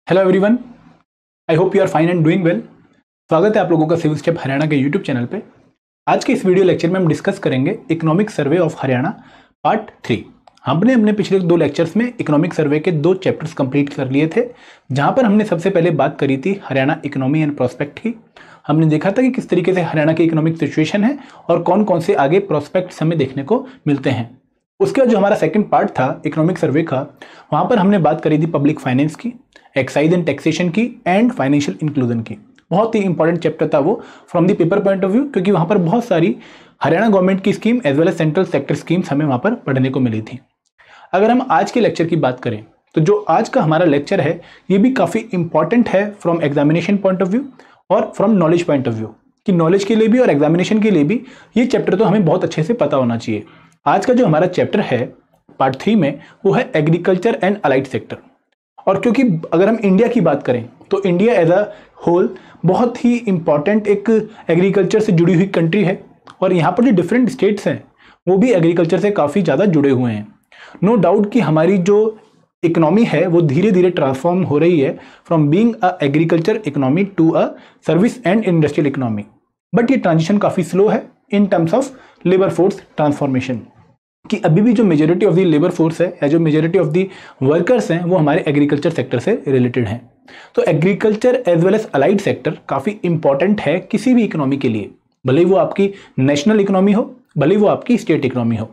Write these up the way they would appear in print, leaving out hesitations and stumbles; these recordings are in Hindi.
Hello everyone, I hope you are fine and doing well. स्वागत है आप लोगों का सिविल स्टेप हरियाणा के यूट्यूब चैनल पे। आज के इस वीडियो लेक्चर में हम डिस्कस करेंगे economic survey of Haryana part 3। हमने अपने पिछले 2 लेक्चर्स में इकोनॉमिक सर्वे के 2 चैप्टर्स कंप्लीट कर लिए थे, जहां पर हमने सबसे पहले बात करी थी हरियाणा इकोनॉमी एंड प्रोस्पेक्ट की। हमने देखा था कि किस तरीके से हरियाणा की इकोनॉमिक सिचुएशन है और कौन कौन से आगे प्रोस्पेक्ट्स हमें देखने को मिलते हैं। उसके बाद जो हमारा सेकंड पार्ट था इकोनॉमिक सर्वे का, वहां पर हमने बात करी थी पब्लिक फाइनेंस की, एक्साइज एंड टैक्सेशन की एंड फाइनेंशियल इंक्लूजन की। बहुत ही इंपॉर्टेंट चैप्टर था वो from the paper point of view, क्योंकि वहां पर बहुत सारी हरियाणा गवर्नमेंट की scheme as well as central sector schemes हमें वहां पर पढ़ने को मिली थी। अगर हम आज के लेक्चर की बात करें तो जो आज का हमारा लेक्चर है ये भी काफ़ी इंपॉर्टेंट है from examination point of view और from knowledge point of view, कि नॉलेज के लिए भी और एग्जामिनेशन के लिए भी ये चैप्टर तो हमें बहुत अच्छे से पता होना चाहिए। आज का जो हमारा चैप्टर है पार्ट 3 में वो है एग्रीकल्चर एंड अलाइड सेक्टर। और क्योंकि अगर हम इंडिया की बात करें तो इंडिया एज अ होल बहुत ही इंपॉर्टेंट एक एग्रीकल्चर से जुड़ी हुई कंट्री है, और यहाँ पर जो डिफरेंट स्टेट्स हैं वो भी एग्रीकल्चर से काफ़ी ज़्यादा जुड़े हुए हैं। नो डाउट कि हमारी जो इकोनॉमी है वो धीरे धीरे ट्रांसफॉर्म हो रही है from being a agriculture economy to a service and industrial economy, but ये ट्रांजिशन काफ़ी स्लो है in terms of labour force transformation, कि अभी भी जो majority of the labour force है या जो मेजोरिटी ऑफ द वर्कर्स हैं वो हमारे एग्रीकल्चर सेक्टर से रिलेटेड हैं। तो agriculture as well as allied sector काफ़ी इंपॉर्टेंट है किसी भी इकोनॉमी के लिए, भले ही वो आपकी नेशनल इकोनॉमी हो, भले ही वो आपकी स्टेट इकोनॉमी हो।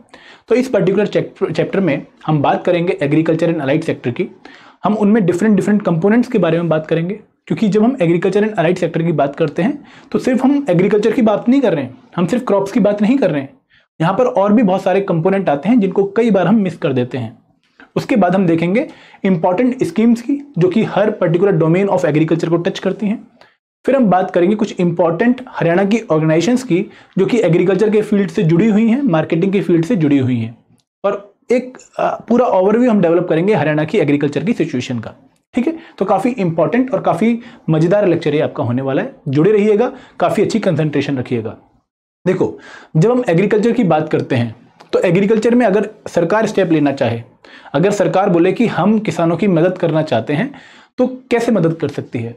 तो इस पर्टिकुलर चैप्टर में हम बात करेंगे एग्रीकल्चर एंड अलाइड सेक्टर की। हम उनमें डिफरेंट कंपोनेंट्स के बारे में बात करेंगे, क्योंकि जब हम एग्रीकल्चर एंड अलाइड सेक्टर की बात करते हैं तो सिर्फ हम एग्रीकल्चर की बात नहीं कर रहे हैं, हम सिर्फ क्रॉप्स की बात नहीं कर रहे हैं। यहाँ पर और भी बहुत सारे कंपोनेंट आते हैं जिनको कई बार हम मिस कर देते हैं। उसके बाद हम देखेंगे इंपॉर्टेंट स्कीम्स की जो कि हर पर्टिकुलर डोमेन ऑफ एग्रीकल्चर को टच करती हैं। फिर हम बात करेंगे कुछ इंपॉर्टेंट हरियाणा की ऑर्गेनाइजेशंस की जो कि एग्रीकल्चर के फील्ड से जुड़ी हुई हैं, मार्केटिंग के फील्ड से जुड़ी हुई हैं, और एक पूरा ओवरव्यू हम डेवलप करेंगे हरियाणा की एग्रीकल्चर की सिचुएशन का। ठीक है, तो काफ़ी इंपॉर्टेंट और काफ़ी मज़ेदार लेक्चर ये आपका होने वाला है। जुड़े रहिएगा, काफ़ी अच्छी कंसंट्रेशन रखिएगा। देखो, जब हम एग्रीकल्चर की बात करते हैं तो एग्रीकल्चर में अगर सरकार स्टेप लेना चाहे, अगर सरकार बोले कि हम किसानों की मदद करना चाहते हैं तो कैसे मदद कर सकती है।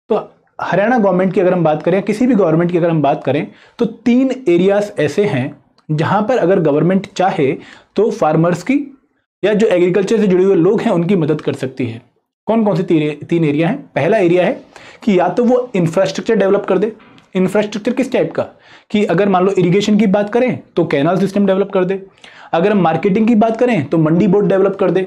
तो हरियाणा गवर्नमेंट की अगर हम बात करें, किसी भी गवर्नमेंट की अगर हम बात करें, तो 3 एरियाज ऐसे हैं जहां पर अगर गवर्नमेंट चाहे तो फार्मर्स की या जो एग्रीकल्चर से जुड़े हुए लोग हैं उनकी मदद कर सकती है। कौन कौन से 3 एरिया हैं? पहला एरिया है कि या तो वो इंफ्रास्ट्रक्चर डेवलप कर दे। इंफ्रास्ट्रक्चर किस टाइप का? कि अगर मान लो इरिगेशन की बात करें तो कैनाल सिस्टम डेवलप कर दे। अगर हम मार्केटिंग की बात करें तो मंडी बोर्ड डेवलप कर दे।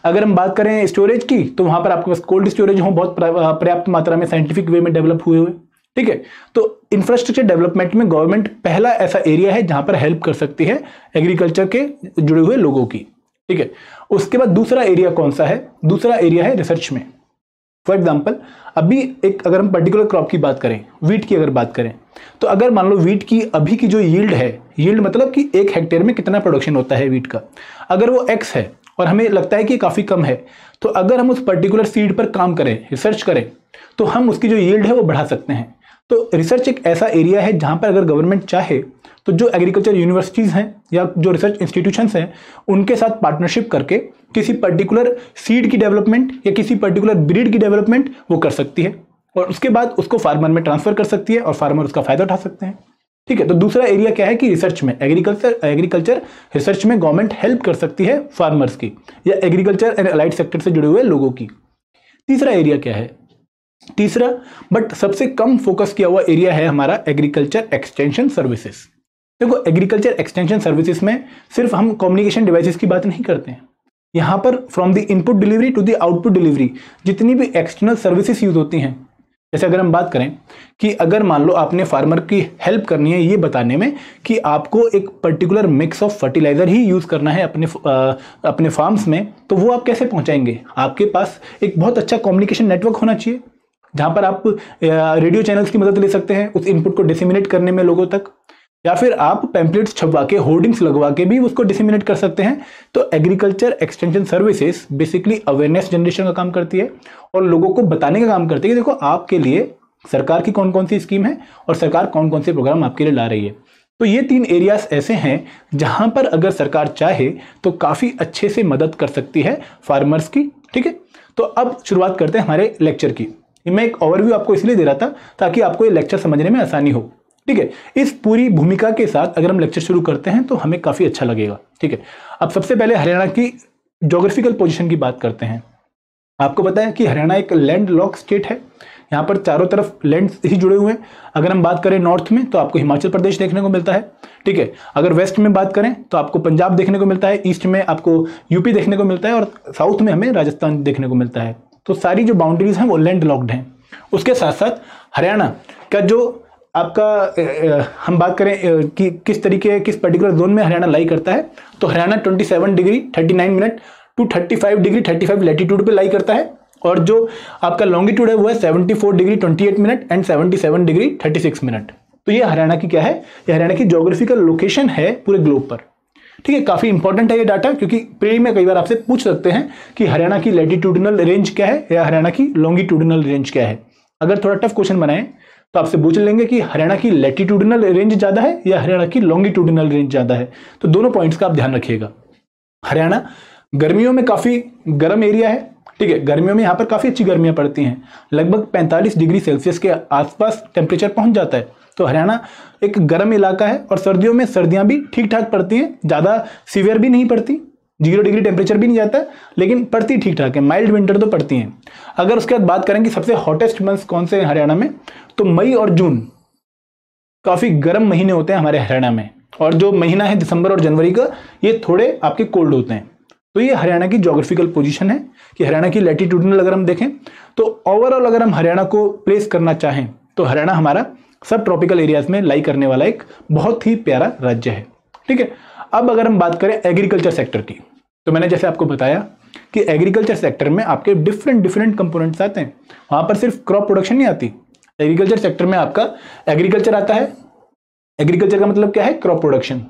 अगर हम बात करें स्टोरेज की तो वहां पर आपके पास कोल्ड स्टोरेज हो बहुत पर्याप्त मात्रा में साइंटिफिक वे में डेवलप हुए हुए। ठीक है, तो इंफ्रास्ट्रक्चर डेवलपमेंट में गवर्नमेंट पहला ऐसा एरिया है जहां पर हेल्प कर सकती है एग्रीकल्चर के जुड़े हुए लोगों की। ठीक है, उसके बाद दूसरा एरिया कौन सा है? दूसरा एरिया है रिसर्च में। फॉर एग्जाम्पल, अभी एक अगर हम पर्टिकुलर क्रॉप की बात करें, वीट की अगर बात करें, तो अगर मान लो वीट की अभी की जो यील्ड है, यील्ड मतलब कि 1 हेक्टेयर में कितना प्रोडक्शन होता है वीट का, अगर वो x है और हमें लगता है कि काफ़ी कम है, तो अगर हम उस पर्टिकुलर सीड पर काम करें, रिसर्च करें, तो हम उसकी जो यील्ड है वो बढ़ा सकते हैं। तो रिसर्च एक ऐसा एरिया है जहां पर अगर गवर्नमेंट चाहे तो जो एग्रीकल्चर यूनिवर्सिटीज़ हैं या जो रिसर्च इंस्टीट्यूशंस हैं उनके साथ पार्टनरशिप करके किसी पर्टिकुलर सीड की डेवलपमेंट या किसी पर्टिकुलर ब्रीड की डेवलपमेंट वो कर सकती है, और उसके बाद उसको फार्मर में ट्रांसफर कर सकती है और फार्मर उसका फायदा उठा सकते हैं। ठीक है, तो दूसरा एरिया क्या है कि रिसर्च में एग्रीकल्चर रिसर्च में गवर्नमेंट हेल्प कर सकती है फार्मर्स की या एग्रीकल्चर एंड अलाइड सेक्टर से जुड़े हुए लोगों की। तीसरा एरिया क्या है? तीसरा बट सबसे कम फोकस किया हुआ एरिया है हमारा एग्रीकल्चर एक्सटेंशन सर्विसेज। देखो, एग्रीकल्चर एक्सटेंशन सर्विसेज में सिर्फ हम कम्युनिकेशन डिवाइसेस की बात नहीं करते हैं। यहाँ पर from the input delivery to the output delivery जितनी भी एक्सटर्नल सर्विसेज यूज होती हैं, जैसे अगर हम बात करें कि अगर मान लो आपने फार्मर की हेल्प करनी है ये बताने में कि आपको एक पर्टिकुलर मिक्स ऑफ फर्टिलाइजर ही यूज करना है अपने फार्म्स में, तो वो आप कैसे पहुंचाएंगे? आपके पास एक बहुत अच्छा कम्युनिकेशन नेटवर्क होना चाहिए जहां पर आप रेडियो चैनल्स की मदद ले सकते हैं उस इनपुट को डिसेमिनेट करने में लोगों तक, या फिर आप पैम्पलेट्स छपवा के, होर्डिंग्स लगवा के भी उसको डिसेमिनेट कर सकते हैं। तो agriculture extension services basically awareness generation का काम करती है और लोगों को बताने का काम करती है कि देखो आपके लिए सरकार की कौन कौन सी स्कीम है और सरकार कौन कौन से प्रोग्राम आपके लिए ला रही है। तो ये 3 एरियाज ऐसे हैं जहां पर अगर सरकार चाहे तो काफ़ी अच्छे से मदद कर सकती है फार्मर्स की। ठीक है, तो अब शुरुआत करते हैं हमारे लेक्चर की। मैं एक ओवरव्यू आपको इसलिए दे रहा था ताकि आपको ये लेक्चर समझने में आसानी हो। ठीक है, इस पूरी भूमिका के साथ अगर हम लेक्चर शुरू करते हैं तो हमें काफी अच्छा लगेगा। ठीक है, अब सबसे पहले हरियाणा की ज्योग्राफिकल पोजीशन की बात करते हैं। आपको पता है कि हरियाणा एक लैंड लॉक स्टेट है, यहाँ पर चारों तरफ लैंड ही जुड़े हुए हैं। अगर हम बात करें नॉर्थ में तो आपको हिमाचल प्रदेश देखने को मिलता है। ठीक है, अगर वेस्ट में बात करें तो आपको पंजाब देखने को मिलता है, ईस्ट में आपको यूपी देखने को मिलता है और साउथ में हमें राजस्थान देखने को मिलता है। तो सारी जो बाउंड्रीज हैं वो लैंड लॉक्ड हैं। उसके साथ साथ हरियाणा का जो आपका हम बात करें कि किस तरीके किस पर्टिकुलर जोन में हरियाणा लाई करता है, तो Haryana 27 degree 39 minute to 35 degree 35 latitude पे लाई करता है, और जो आपका लॉन्गिट्यूड है वो है 74 degree 28 minute and 77 degree 36 minute. तो ये हरियाणा की क्या है, ये हरियाणा की ज्योग्राफिकल लोकेशन है पूरे ग्लोब पर। ठीक है, काफी इंपॉर्टेंट है ये डाटा, क्योंकि प्री में कई बार आपसे पूछ सकते हैं कि हरियाणा की लैटिट्यूडिनल रेंज क्या है या हरियाणा की लॉन्गिट्यूडिनल रेंज क्या है। अगर थोड़ा टफ क्वेश्चन बनाए तो आपसे पूछ लेंगे कि हरियाणा की लैटिट्यूडिनल रेंज ज्यादा है या हरियाणा की लॉन्गिट्यूडिनल रेंज ज्यादा है। तो दोनों पॉइंट्स का आप ध्यान रखिएगा। हरियाणा गर्मियों में काफी गर्म एरिया है। ठीक है, गर्मियों में यहाँ पर काफी अच्छी गर्मियां पड़ती हैं, लगभग 45 डिग्री सेल्सियस के आसपास टेम्परेचर पहुंच जाता है। तो हरियाणा एक गर्म इलाका है और सर्दियों में सर्दियां भी ठीक ठाक पड़ती हैं, ज्यादा सीवियर भी नहीं पड़ती, 0 डिग्री टेम्परेचर भी नहीं जाता, लेकिन पड़ती ठीक ठाक है, माइल्ड विंटर तो पड़ती हैं। अगर उसके बाद बात करें कि सबसे हॉटेस्ट मंथ्स कौन से हैं हरियाणा में, तो मई और जून काफी गर्म महीने होते हैं हमारे हरियाणा में, और जो महीना है दिसंबर और जनवरी का, ये थोड़े आपके कोल्ड होते हैं। तो ये हरियाणा की ज्योग्राफिकल पोजीशन है कि हरियाणा की लैटिट्यूडिनल अगर हम देखें तो ओवरऑल अगर हम हरियाणा को प्लेस करना चाहें तो हरियाणा हमारा सब ट्रॉपिकल एरियाज में लाई करने वाला एक बहुत ही प्यारा राज्य है। ठीक है, अब अगर हम बात करें एग्रीकल्चर सेक्टर की, तो मैंने जैसे आपको बताया कि एग्रीकल्चर सेक्टर में आपके डिफरेंट कंपोनेंट्स आते हैं। वहां पर सिर्फ क्रॉप प्रोडक्शन नहीं आती, एग्रीकल्चर सेक्टर में आपका एग्रीकल्चर आता है। एग्रीकल्चर का मतलब क्या है, क्रॉप प्रोडक्शन,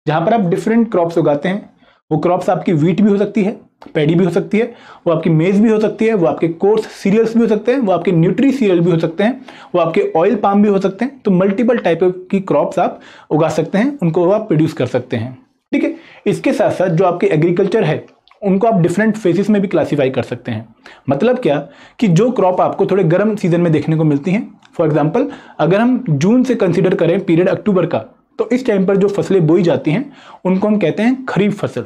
जहां पर आप डिफरेंट क्रॉप्स उगाते हैं। वो क्रॉप्स आपकी वीट भी हो सकती है, पैडी भी हो सकती है, वो आपकी मेज भी हो सकती है, वो आपके कोर्स सीरियल्स भी हो सकते हैं, वो आपके न्यूट्री सीरियल भी हो सकते हैं, वो आपके ऑयल पाम भी हो सकते हैं। तो मल्टीपल टाइप की क्रॉप्स आप उगा सकते हैं, उनको आप प्रोड्यूस कर सकते हैं। ठीक है, इसके साथ साथ जो आपके एग्रीकल्चर है उनको आप डिफरेंट फेजेस में भी क्लासीफाई कर सकते हैं। मतलब क्या कि जो क्रॉप आपको थोड़े गर्म सीजन में देखने को मिलती हैं, फॉर एग्जाम्पल अगर हम जून से कंसिडर करें पीरियड अक्टूबर का, तो इस टाइम पर जो फसलें बोई जाती हैं उनको हम कहते हैं खरीफ फसल,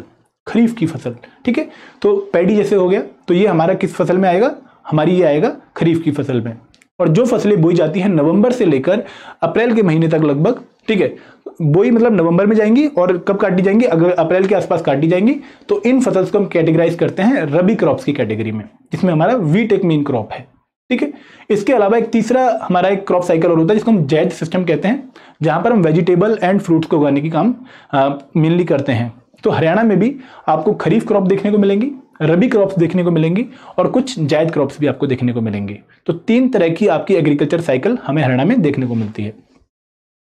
खरीफ की फसल। ठीक है, तो पैडी जैसे हो गया, तो ये हमारा किस फसल में आएगा, हमारी ये आएगा खरीफ की फसल में। और जो फसलें बोई जाती हैं नवंबर से लेकर अप्रैल के महीने तक लगभग, ठीक है, बोई मतलब नवंबर में जाएंगी और कब काटी जाएंगी, अगर अप्रैल के आसपास काटी जाएंगी, तो इन फसल्स को हम कैटेगराइज करते हैं रबी क्रॉप्स की कैटेगरी में, जिसमें हमारा वीट एक मेन क्रॉप है। ठीक है, इसके अलावा एक तीसरा हमारा एक क्रॉप साइकिल और होता है जिसको हम जैद सिस्टम कहते हैं, जहां पर हम वेजिटेबल एंड फ्रूट्स को उगाने की काम मेनली करते हैं। तो हरियाणा में भी आपको खरीफ क्रॉप देखने को मिलेंगी, रबी क्रॉप्स देखने को मिलेंगी और कुछ जायद क्रॉप्स भी आपको देखने को मिलेंगे। तो 3 तरह की आपकी एग्रीकल्चर साइकिल हमें हरियाणा में देखने को मिलती है।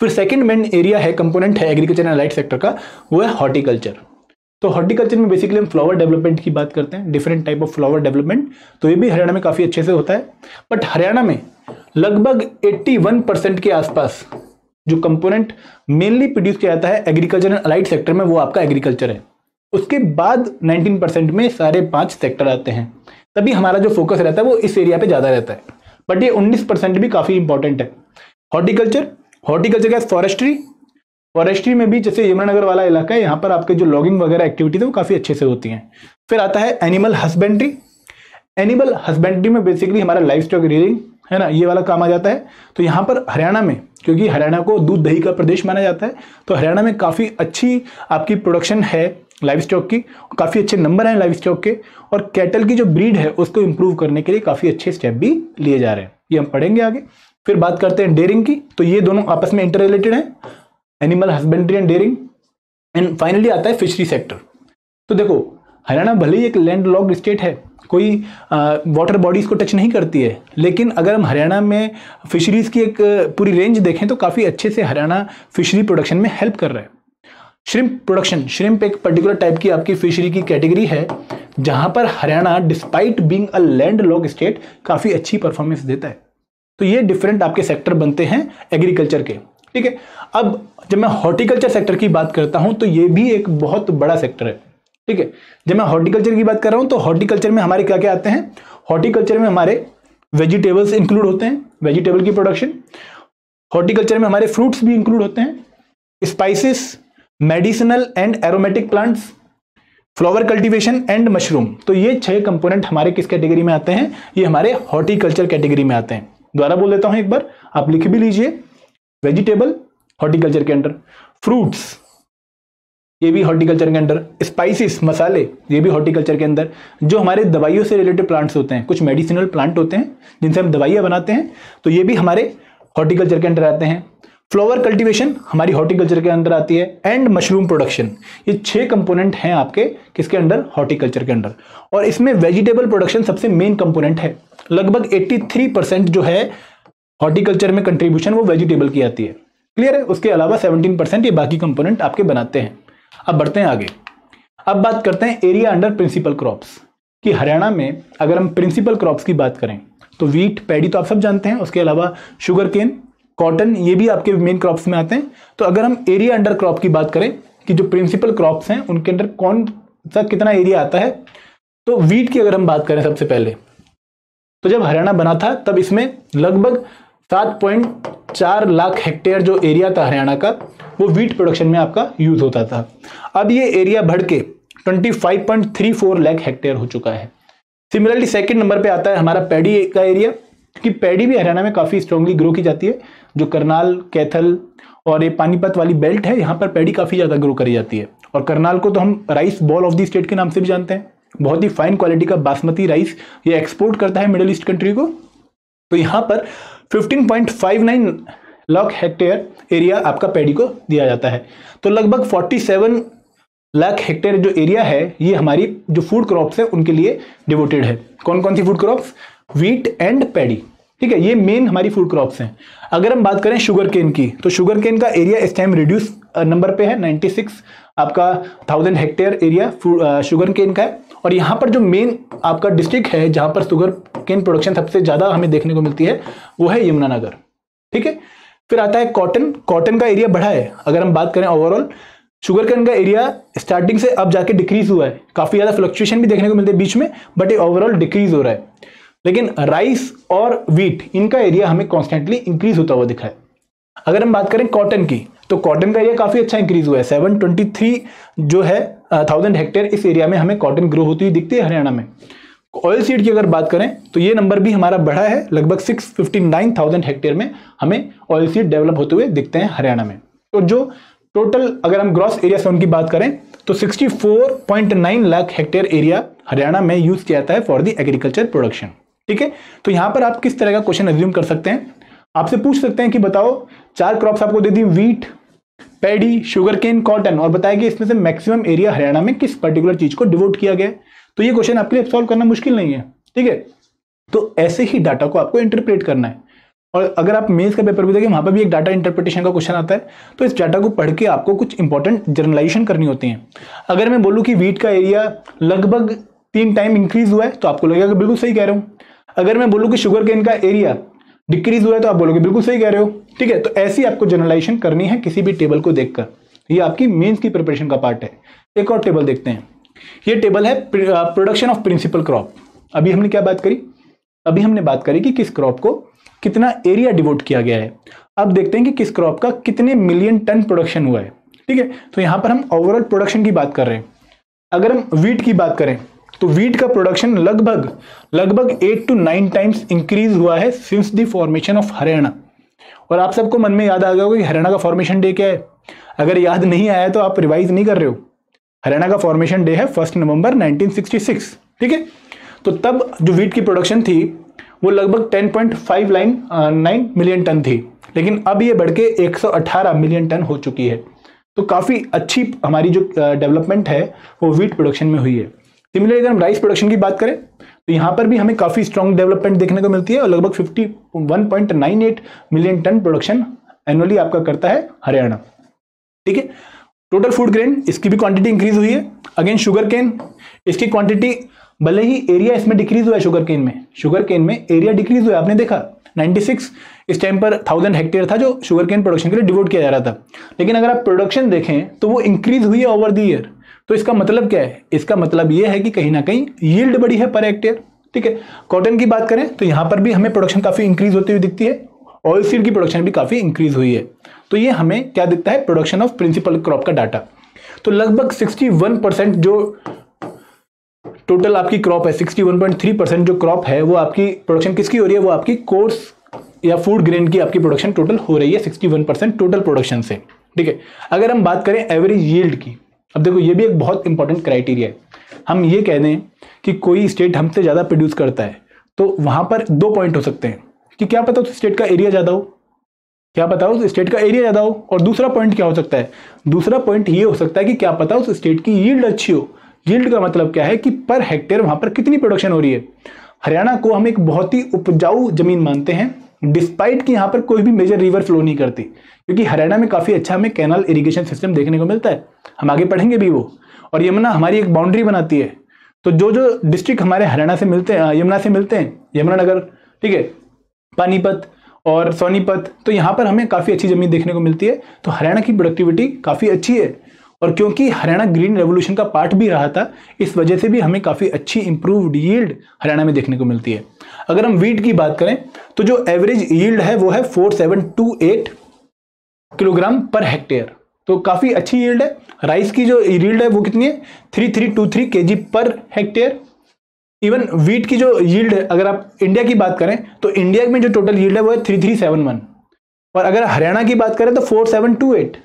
फिर सेकंड मेन एरिया है, कंपोनेंट है एग्रीकल्चर एंड अलाइड सेक्टर का, वो है हॉर्टिकल्चर। तो हॉर्टिकल्चर में बेसिकली हम फ्लावर डेवलपमेंट की बात करते हैं, different type of flower development, तो ये भी हरियाणा में काफी अच्छे से होता है। बट हरियाणा में लगभग 81% के आसपास जो कंपोनेंट मेनली प्रोड्यूस किया जाता है एग्रीकल्चर एंड अलाइड सेक्टर में, वो आपका एग्रीकल्चर है। उसके बाद 19% में सारे 5 सेक्टर आते हैं, तभी हमारा जो फोकस रहता है वो इस एरिया पे ज्यादा रहता है। बट ये 19% भी काफी इंपॉर्टेंट है। हॉर्टिकल्चर क्या, फॉरेस्ट्री में भी जैसे यमुनानगर वाला इलाका है, यहाँ पर आपके जो लॉगिंग वगैरह एक्टिविटीज है वो काफी अच्छे से होती हैं। फिर आता है एनिमल हस्बेंड्री। एनिमल हस्बेंड्री में बेसिकली हमारा लाइफ स्टॉक रियरिंग है ना, ये वाला काम आ जाता है। तो यहाँ पर हरियाणा में, क्योंकि हरियाणा को दूध दही का प्रदेश माना जाता है, तो हरियाणा में काफी अच्छी आपकी प्रोडक्शन है लाइव स्टॉक की, काफी अच्छे नंबर हैं लाइव स्टॉक के, और कैटल की जो ब्रीड है उसको इंप्रूव करने के लिए काफी अच्छे स्टेप भी लिए जा रहे हैं, ये हम पढ़ेंगे आगे। फिर बात करते हैं डेयरिंग की, तो ये दोनों आपस में इंटर रिलेटेड है, animal husbandry and dairying. And finally आता है फिशरी सेक्टर। तो देखो हरियाणा भले ही एक लैंड लॉक्ड स्टेट है, कोई वाटर बॉडीज को टच नहीं करती है, लेकिन अगर हम हरियाणा में फिशरीज की एक पूरी रेंज देखें तो काफी अच्छे से हरियाणा फिशरी प्रोडक्शन में हेल्प कर रहा है। श्रिम्प प्रोडक्शन, श्रिम्प एक पर्टिकुलर टाइप की आपकी फिशरी की कैटेगरी है, जहां पर Haryana despite being a land lock state काफी अच्छी परफॉर्मेंस देता है। तो ये डिफरेंट आपके सेक्टर बनते हैं एग्रीकल्चर के। ठीक है, अब जब मैं हॉर्टिकल्चर सेक्टर की बात करता हूं तो ये भी एक बहुत बड़ा सेक्टर है। ठीक है, जब मैं हॉर्टिकल्चर की बात कर रहा हूं तो हॉर्टिकल्चर में हमारे क्या क्या आते हैं, हॉर्टिकल्चर में हमारे वेजिटेबल्स इंक्लूड होते हैं, वेजिटेबल की प्रोडक्शन। हॉर्टिकल्चर में हमारे फ्रूट्स भी इंक्लूड होते हैं, spices, medicinal and aromatic plants, flower cultivation and mushroom. तो ये 6 कंपोनेंट हमारे किस कैटेगरी में आते हैं? ये हमारे हॉर्टिकल्चर कैटेगरी में आते हैं। दोबारा बोल देता हूं एक बार, आप लिख भी लीजिए। वेजिटेबल हॉर्टिकल्चर के अंडर, फ्रूट्स ये भी हॉर्टिकल्चर के अंडर, स्पाइसेस मसाले ये भी हॉर्टिकल्चर के अंदर, जो हमारे दवाइयों से रिलेटेड प्लांट्स होते हैं, कुछ मेडिसिनल प्लांट होते हैं जिनसे हम दवाइयां बनाते हैं, तो ये भी हमारे हॉर्टिकल्चर के अंडर आते हैं। फ्लावर कल्टीवेशन हमारी हॉर्टिकल्चर के अंदर आती है, एंड मशरूम प्रोडक्शन। ये 6 कंपोनेंट हैं आपके किसके अंडर? हॉर्टिकल्चर के अंडर। और इसमें वेजिटेबल प्रोडक्शन सबसे मेन कंपोनेंट है। लगभग 83% जो है हॉर्टिकल्चर में कंट्रीब्यूशन वो वेजिटेबल की आती है। क्लियर है? उसके अलावा 17% ये बाकी कंपोनेंट आपके बनाते हैं। अब बढ़ते हैं आगे। अब बात करते हैं एरिया अंडर प्रिंसिपल क्रॉप्स कि हरियाणा में अगर हम प्रिंसिपल क्रॉप्स की बात करें तो वीट, पैडी तो आप सब जानते हैं, उसके अलावा शुगर केन, कॉटन ये भी आपके मेन क्रॉप्स में आते हैं। तो अगर हम एरिया अंडर क्रॉप की बात करें कि जो प्रिंसिपल क्रॉप्स हैं उनके अंदर कौन सा कितना एरिया आता है, तो वीट की अगर हम बात करें सबसे पहले, तो जब हरियाणा बना था तब इसमें लगभग 7.4 लाख हेक्टेयर जो एरिया था हरियाणा का, वो वीट प्रोडक्शन में आपका यूज होता था। अब ये एरिया बढ़ के 25.34 लाख हेक्टेयर हो चुका है। सिमिलरली सेकंड नंबर पे आता है हमारा पैडी का एरिया, क्योंकि पैडी भी हरियाणा में काफी स्ट्रांगली ग्रो की जाती है। जो करनाल, कैथल और ये पानीपत वाली बेल्ट है, यहाँ पर पैडी काफी ज्यादा ग्रो करी जाती है। और करनाल को तो हम rice ball of the state के नाम से भी जानते हैं। बहुत ही फाइन क्वालिटी का बासमती राइस ये एक्सपोर्ट करता है मिडिल ईस्ट कंट्री को। तो यहाँ पर 15.59 लाख हेक्टेयर एरिया आपका पैडी को दिया जाता है। तो लगभग 47 लाख हेक्टेयर जो एरिया है ये हमारी जो फूड क्रॉप्स है उनके लिए डिवोटेड है। कौन कौन सी food crops? Wheat and paddy. ठीक है, ये मेन हमारी फूड क्रॉप्स हैं। अगर हम बात करें शुगर केन की, तो शुगर केन का एरिया इस टाइम रिड्यूस नंबर पे है, 96 आपका 1000 हेक्टेयर एरिया शुगर केन का है। और यहाँ पर जो मेन आपका डिस्ट्रिक्ट है जहां पर शुगर केन प्रोडक्शन सबसे ज्यादा हमें देखने को मिलती है वो है यमुनानगर। ठीक है, फिर आता है कॉटन। कॉटन का एरिया बढ़ा है। अगर हम बात करें ओवरऑल, शुगर केन का एरिया स्टार्टिंग से अब जाके डिक्रीज हुआ है, काफी ज्यादा फ्लक्चुएशन भी देखने को मिलते हैं बीच में, बट ये ओवरऑल डिक्रीज हो रहा है। लेकिन राइस और वीट इनका एरिया हमें कॉन्स्टेंटली इंक्रीज होता हुआ दिखा है। अगर हम बात करें कॉटन की, तो कॉटन का एरिया काफी अच्छा इंक्रीज हुआ है। 723 जो है 1000 हेक्टेयर इस एरिया में हमें कॉटन ग्रो होती हुई दिखती है हरियाणा में। ऑयल सीड की अगर बात करें तो ये नंबर भी हमारा बढ़ा है, लगभग 659,000 हेक्टेयर में हमें ऑयल सीड डेवलप होते हुए दिखते हैं हरियाणा में। तो जो टोटल अगर हम ग्रॉस एरिया जोन की बात करें तो 64.9 लाख हेक्टेयर एरिया हरियाणा में यूज किया जाता है फॉर द एग्रीकल्चर प्रोडक्शन। ठीक है, तो यहां पर आप किस तरह का क्वेश्चन अज्यूम कर सकते हैं? आपसे पूछ सकते हैं कि बताओ 4 क्रॉप्स आपको दे दी, wheat, paddy, sugar cane, cotton, और बताया कि इसमें से मैक्सिमम एरिया हरियाणा में किस पर्टिकुलर चीज को डिवोट किया गया है। तो ये क्वेश्चन आपके लिए सॉल्व करना मुश्किल नहीं है। ठीक है, तो ऐसे ही डाटा को आपको इंटरप्रेट करना है। और अगर आप मेंस का पेपर भी देखें वहां पर भी एक डाटा इंटरप्रिटेशन का क्वेश्चन आता है, तो इस डाटा को पढ़ के आपको कुछ इंपॉर्टेंट जनरलाइजेशन करनी होती है। अगर मैं बोलूं कि वीट का एरिया लगभग 3 टाइम इंक्रीज हुआ है तो आपको लगेगा कि बिल्कुल सही कह रहा हूं। अगर मैं बोलूं कि शुगर केन का एरिया डिक्रीज हुआ है तो आप बोलोगे बिल्कुल सही कह रहे हो। ठीक है, तो ऐसी आपको जनरलाइजेशन करनी है किसी भी टेबल को देखकर। ये आपकी मेंस की प्रिपरेशन का पार्ट है। एक और टेबल देखते हैं। ये टेबल है प्रोडक्शन ऑफ प्रिंसिपल क्रॉप। अभी हमने क्या बात करी? अभी हमने बात करी कि किस क्रॉप को कितना एरिया डिवोट किया गया है। अब देखते हैं कि किस क्रॉप का कितने मिलियन टन प्रोडक्शन हुआ है। ठीक है, तो यहां पर हम ओवरऑल प्रोडक्शन की बात कर रहे हैं। अगर हम वीट की बात करें तो वीट का प्रोडक्शन लगभग 8 to 9 टाइम्स इंक्रीज हुआ है since the formation of Haryana. और आप सबको मन में याद आ गया होगा कि हरियाणा का फॉर्मेशन डे क्या है। अगर याद नहीं आया तो आप रिवाइज नहीं कर रहे हो। हरियाणा का फॉर्मेशन डे है 1 नवंबर 1966। ठीक है, तो तब जो वीट की प्रोडक्शन थी वो लगभग 10.59 मिलियन टन थी, लेकिन अब ये बढ़ के 118 मिलियन टन हो चुकी है। तो काफी अच्छी हमारी जो डेवलपमेंट है वो वीट प्रोडक्शन में हुई है। सिमिलरली अगर हम राइस प्रोडक्शन की बात करें तो यहां पर भी हमें काफी स्ट्रॉन्ग डेवलपमेंट देखने को मिलती है और लगभग 51.98 मिलियन टन प्रोडक्शन एनुअली आपका करता है हरियाणा। ठीक है, टोटल फूड ग्रेन इसकी भी क्वांटिटी इंक्रीज हुई है। अगेन शुगर केन, इसकी क्वांटिटी भले ही एरिया इसमें डिक्रीज हुआ है, शुगर केन में एरिया डिक्रीज हुआ है। आपने देखा 96 इस टाइम पर 1000 हेक्टेयर था जो शुगर केन प्रोडक्शन के लिए डिवोट किया जा रहा था, लेकिन अगर आप प्रोडक्शन देखें तो वो इंक्रीज हुई है ओवर द ईयर। तो इसका मतलब क्या है? इसका मतलब ये है कि कहीं ना कहीं यील्ड बढ़ी है पर हेक्टेयर। ठीक है। कॉटन की बात करें तो यहाँ पर भी हमें प्रोडक्शन काफी इंक्रीज होती हुई दिखती है, ऑयल सीड की प्रोडक्शन भी काफी इंक्रीज हुई है। तो ये हमें क्या दिखता है, प्रोडक्शन ऑफ प्रिंसिपल क्रॉप का डाटा। तो लगभग 61% जो टोटल आपकी क्रॉप है, 61.3% जो क्रॉप है वो आपकी प्रोडक्शन किसकी हो रही है, वो आपकी कोर्स या फूड ग्रेन की आपकी प्रोडक्शन टोटल हो रही है 61% टोटल प्रोडक्शन से, ठीक है। अगर हम बात करें एवरेज यील्ड की, अब देखो ये भी एक बहुत इंपॉर्टेंट क्राइटेरिया है। हम ये कह दें कि कोई स्टेट हमसे ज़्यादा प्रोड्यूस करता है तो वहाँ पर 2 पॉइंट हो सकते हैं कि क्या पता उस स्टेट का एरिया ज़्यादा हो, क्या पता उस स्टेट का एरिया ज़्यादा हो, और दूसरा पॉइंट क्या हो सकता है, दूसरा पॉइंट ये हो सकता है कि क्या पता उस स्टेट की यील्ड अच्छी हो। यील्ड का मतलब क्या है कि पर हेक्टेयर वहाँ पर कितनी प्रोडक्शन हो रही है। हरियाणा को हम एक बहुत ही उपजाऊ जमीन मानते हैं, डिस्पाइट कि यहाँ पर कोई भी मेजर रिवर फ्लो नहीं करती, क्योंकि हरियाणा में काफ़ी अच्छा हमें कैनाल इरिगेशन सिस्टम देखने को मिलता है, हम आगे पढ़ेंगे भी वो। और यमुना हमारी एक बाउंड्री बनाती है, तो जो जो डिस्ट्रिक्ट हमारे हरियाणा से मिलते हैं, यमुना से मिलते हैं, यमुनानगर, ठीक है, पानीपत और सोनीपत, तो यहाँ पर हमें काफ़ी अच्छी जमीन देखने को मिलती है। तो हरियाणा की प्रोडक्टिविटी काफ़ी अच्छी है, और क्योंकि हरियाणा ग्रीन रेवोल्यूशन का पार्ट भी रहा था, इस वजह से भी हमें काफ़ी अच्छी इंप्रूव्ड यील्ड हरियाणा में देखने को मिलती है। अगर हम वीट की बात करें तो जो एवरेज यील्ड है वो है 4728 किलोग्राम पर हेक्टेयर, तो काफ़ी अच्छी यील्ड है। राइस की जो यील्ड है वो कितनी है, 3323 KG per hectare. Even wheat की जो यील्ड है, अगर आप इंडिया की बात करें तो इंडिया में जो टोटल यील्ड है वो है 3371, और अगर हरियाणा की बात करें तो 4728।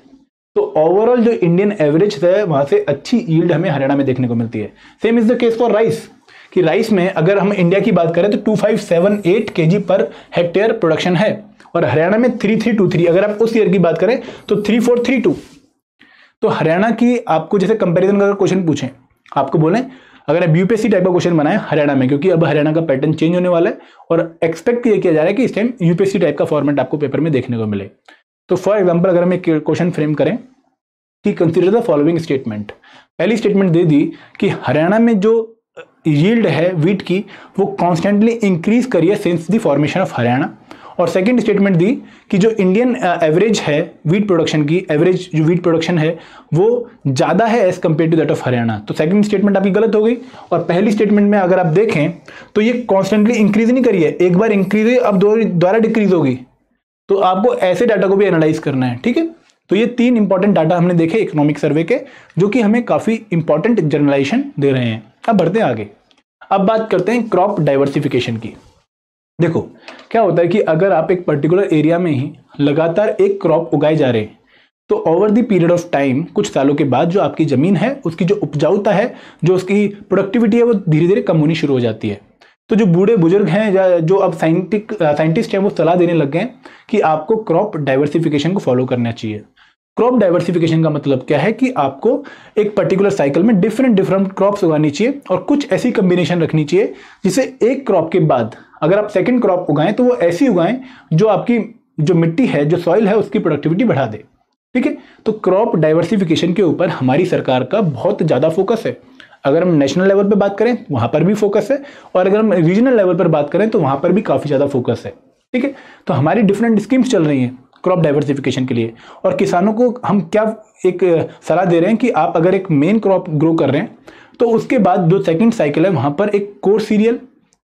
तो ओवरऑल जो इंडियन एवरेज है वहां से अच्छी यील्ड हमें हरियाणा में देखने को मिलती है। Same is the case for rice, कि राइस में अगर हम इंडिया की बात करें तो 2578 केजी पर हेक्टेयर प्रोडक्शन है, और हरियाणा में 3323। अगर आप उस ईयर की बात करें तो 3432। तो हरियाणा की आपको जैसे कंपेरिजन का क्वेश्चन पूछें, आपको बोलें अगर आप यूपीएससी टाइप का क्वेश्चन बनाए हरियाणा में, क्योंकि अब हरियाणा का पैटर्न चेंज होने वाला है और एक्सपेक्ट ये किया जा रहा है कि इस टाइम यूपीएससी टाइप का फॉर्मेट आपको पेपर में देखने को मिले। तो फॉर एग्जांपल अगर हम एक क्वेश्चन फ्रेम करें कि कंसीडर द फॉलोइंग स्टेटमेंट, पहली स्टेटमेंट दे दी कि हरियाणा में जो यील्ड है वीट की वो कॉन्स्टेंटली इंक्रीज करी है since the formation of Haryana, और सेकंड स्टेटमेंट दी कि जो इंडियन एवरेज है वीट प्रोडक्शन की, एवरेज जो वीट प्रोडक्शन है वो ज़्यादा है as compare to that of Haryana. तो सेकंड स्टेटमेंट आपकी गलत हो गई, और पहली स्टेटमेंट में अगर आप देखें तो ये कॉन्स्टेंटली इंक्रीज नहीं करी है, एक बार इंक्रीज हुई अब दोबारा डिक्रीज होगी। तो आपको ऐसे डाटा को भी एनालाइज करना है, ठीक है। तो ये 3 इंपॉर्टेंट डाटा हमने देखे इकोनॉमिक सर्वे के, जो कि हमें काफ़ी इंपॉर्टेंट जनरलाइजेशन दे रहे हैं। अब बढ़ते हैं आगे, अब बात करते हैं क्रॉप डाइवर्सिफिकेशन की। देखो क्या होता है कि अगर आप एक पर्टिकुलर एरिया में ही लगातार एक क्रॉप उगाए जा रहे हैं तो over the period of time, कुछ सालों के बाद जो आपकी ज़मीन है उसकी जो उपजाऊता है, जो उसकी प्रोडक्टिविटी है, वो धीरे धीरे कम होनी शुरू हो जाती है। तो जो बूढ़े बुजुर्ग हैं या जो अब साइंटिस्ट हैं वो सलाह देने लग गए हैं कि आपको क्रॉप डाइवर्सिफिकेशन को फॉलो करना चाहिए। क्रॉप डाइवर्सिफिकेशन का मतलब क्या है कि आपको एक पर्टिकुलर साइकिल में डिफरेंट क्रॉप्स उगानी चाहिए, और कुछ ऐसी कम्बिनेशन रखनी चाहिए जिसे एक क्रॉप के बाद अगर आप सेकंड क्रॉप उगाएं तो वो ऐसी उगाएं जो आपकी जो मिट्टी है, जो सॉइल है, उसकी प्रोडक्टिविटी बढ़ा दे, ठीक है। तो क्रॉप डाइवर्सिफिकेशन के ऊपर हमारी सरकार का बहुत ज़्यादा फोकस है। अगर हम नेशनल लेवल पर बात करें वहाँ पर भी फोकस है, और अगर हम रीजनल लेवल पर बात करें तो वहाँ पर भी काफ़ी ज़्यादा फोकस है, ठीक है। तो हमारी डिफरेंट स्कीम्स चल रही हैं क्रॉप डाइवर्सिफिकेशन के लिए, और किसानों को हम क्या एक सलाह दे रहे हैं कि आप अगर एक मेन क्रॉप ग्रो कर रहे हैं तो उसके बाद जो सेकंड साइकिल है वहाँ पर एक कोर सीरियल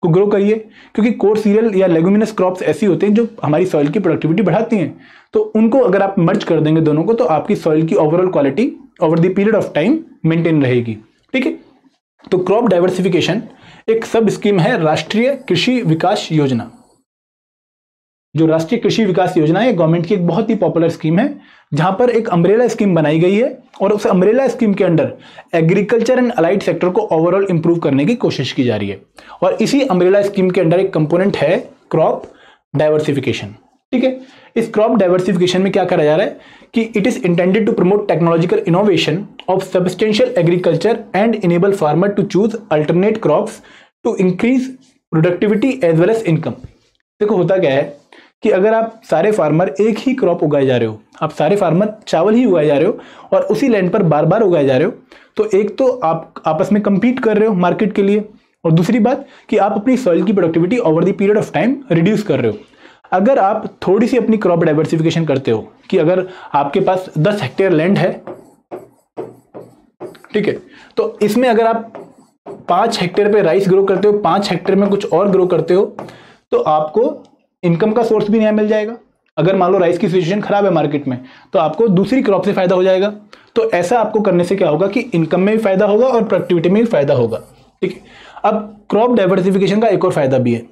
को ग्रो करिए, क्योंकि कोर सीरियल या लेगुमिनस क्रॉप्स ऐसी होते हैं जो हमारी सॉइल की प्रोडक्टिविटी बढ़ाती हैं। तो उनको अगर आप मर्ज कर देंगे दोनों को तो आपकी सॉइल की overall quality over the period of time maintain रहेगी, ठीक है। तो क्रॉप डाइवर्सिफिकेशन एक सब स्कीम है राष्ट्रीय कृषि विकास योजना। जो राष्ट्रीय कृषि विकास योजना है गवर्नमेंट की एक बहुत ही पॉपुलर स्कीम है, जहां पर एक अम्ब्रेला स्कीम बनाई गई है, और उस अम्ब्रेला स्कीम के under agriculture and allied sector को ओवरऑल इंप्रूव करने की कोशिश की जा रही है। और इसी अम्ब्रेला स्कीम के अंडर एक कंपोनेंट है क्रॉप डाइवर्सिफिकेशन, ठीक है। इस क्रॉप डाइवर्सिफिकेशन में क्या करा जा रहा है कि it is intended to promote technological innovation of substantial agriculture and enable farmer to choose alternate crops to increase productivity as well as income. देखो होता क्या है कि अगर आप सारे फार्मर एक ही क्रॉप उगाए जा रहे हो, आप सारे फार्मर चावल ही उगाए जा रहे हो और उसी लैंड पर बार बार उगाए जा रहे हो, तो एक तो आप आपस में compete कर रहे हो मार्केट के लिए, और दूसरी बात कि आप अपनी सॉइल की productivity over the period of time reduce कर रहे हो। अगर आप थोड़ी सी अपनी क्रॉप डाइवर्सिफिकेशन करते हो कि अगर आपके पास 10 हेक्टेयर लैंड है, ठीक है, तो इसमें अगर आप 5 हेक्टेयर पे राइस ग्रो करते हो, 5 हेक्टेयर में कुछ और ग्रो करते हो, तो आपको इनकम का सोर्स भी नया मिल जाएगा। अगर मान लो राइस की सिचुएशन खराब है मार्केट में, तो आपको दूसरी क्रॉप से फायदा हो जाएगा। तो ऐसा आपको करने से क्या होगा कि इनकम में भी फायदा होगा और प्रोडक्टिविटी में भी फायदा होगा। ठीक है, अब क्रॉप डाइवर्सिफिकेशन का एक और फायदा भी है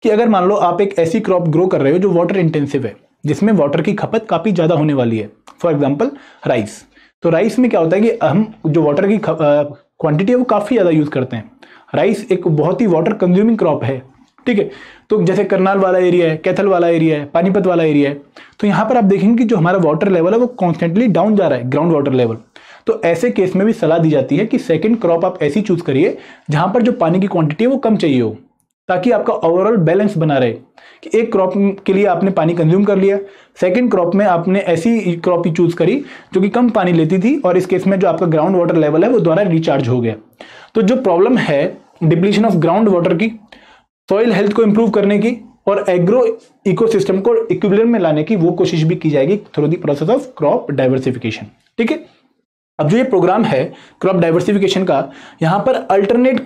कि अगर मान लो आप एक ऐसी क्रॉप ग्रो कर रहे हो जो वाटर इंटेंसिव है, जिसमें वाटर की खपत काफी ज्यादा होने वाली है, फॉर एग्जाम्पल राइस। तो राइस में क्या होता है कि हम जो वाटर की क्वांटिटी है वो काफी ज्यादा यूज करते हैं। राइस एक बहुत ही वाटर कंज्यूमिंग क्रॉप है। ठीक है, तो जैसे करनाल वाला एरिया है, कैथल वाला एरिया है, पानीपत वाला एरिया है, तो यहाँ पर आप देखेंगे कि जो हमारा वाटर लेवल है वो कॉन्स्टेंटली डाउन जा रहा है, ग्राउंड वाटर लेवल। तो ऐसे केस में भी सलाह दी जाती है कि सेकंड क्रॉप आप ऐसी चूज करिए जहां पर जो पानी की क्वांटिटी है वो कम चाहिए हो, ताकि आपका ओवरऑल बैलेंस बना रहे कि एक क्रॉप के लिए आपने पानी कंज्यूम कर लिया, सेकंड क्रॉप में आपने ऐसी क्रॉप ही चूज करी जो कि कम पानी लेती थी, और इस केस में जो आपका ग्राउंड वाटर लेवल है वो दोबारा रिचार्ज हो गया। तो जो प्रॉब्लम है डिप्लीशन ऑफ ग्राउंड वाटर की, सॉइल हेल्थ को इंप्रूव करने की और एग्रो इकोसिस्टम को इक्विलिब्रियम में लाने की, वो कोशिश भी की जाएगी through the process of crop diversification. ठीक है, अब जो ये प्रोग्राम है क्रॉप डाइवर्सिफिकेशन का, यहां पर अल्टरनेट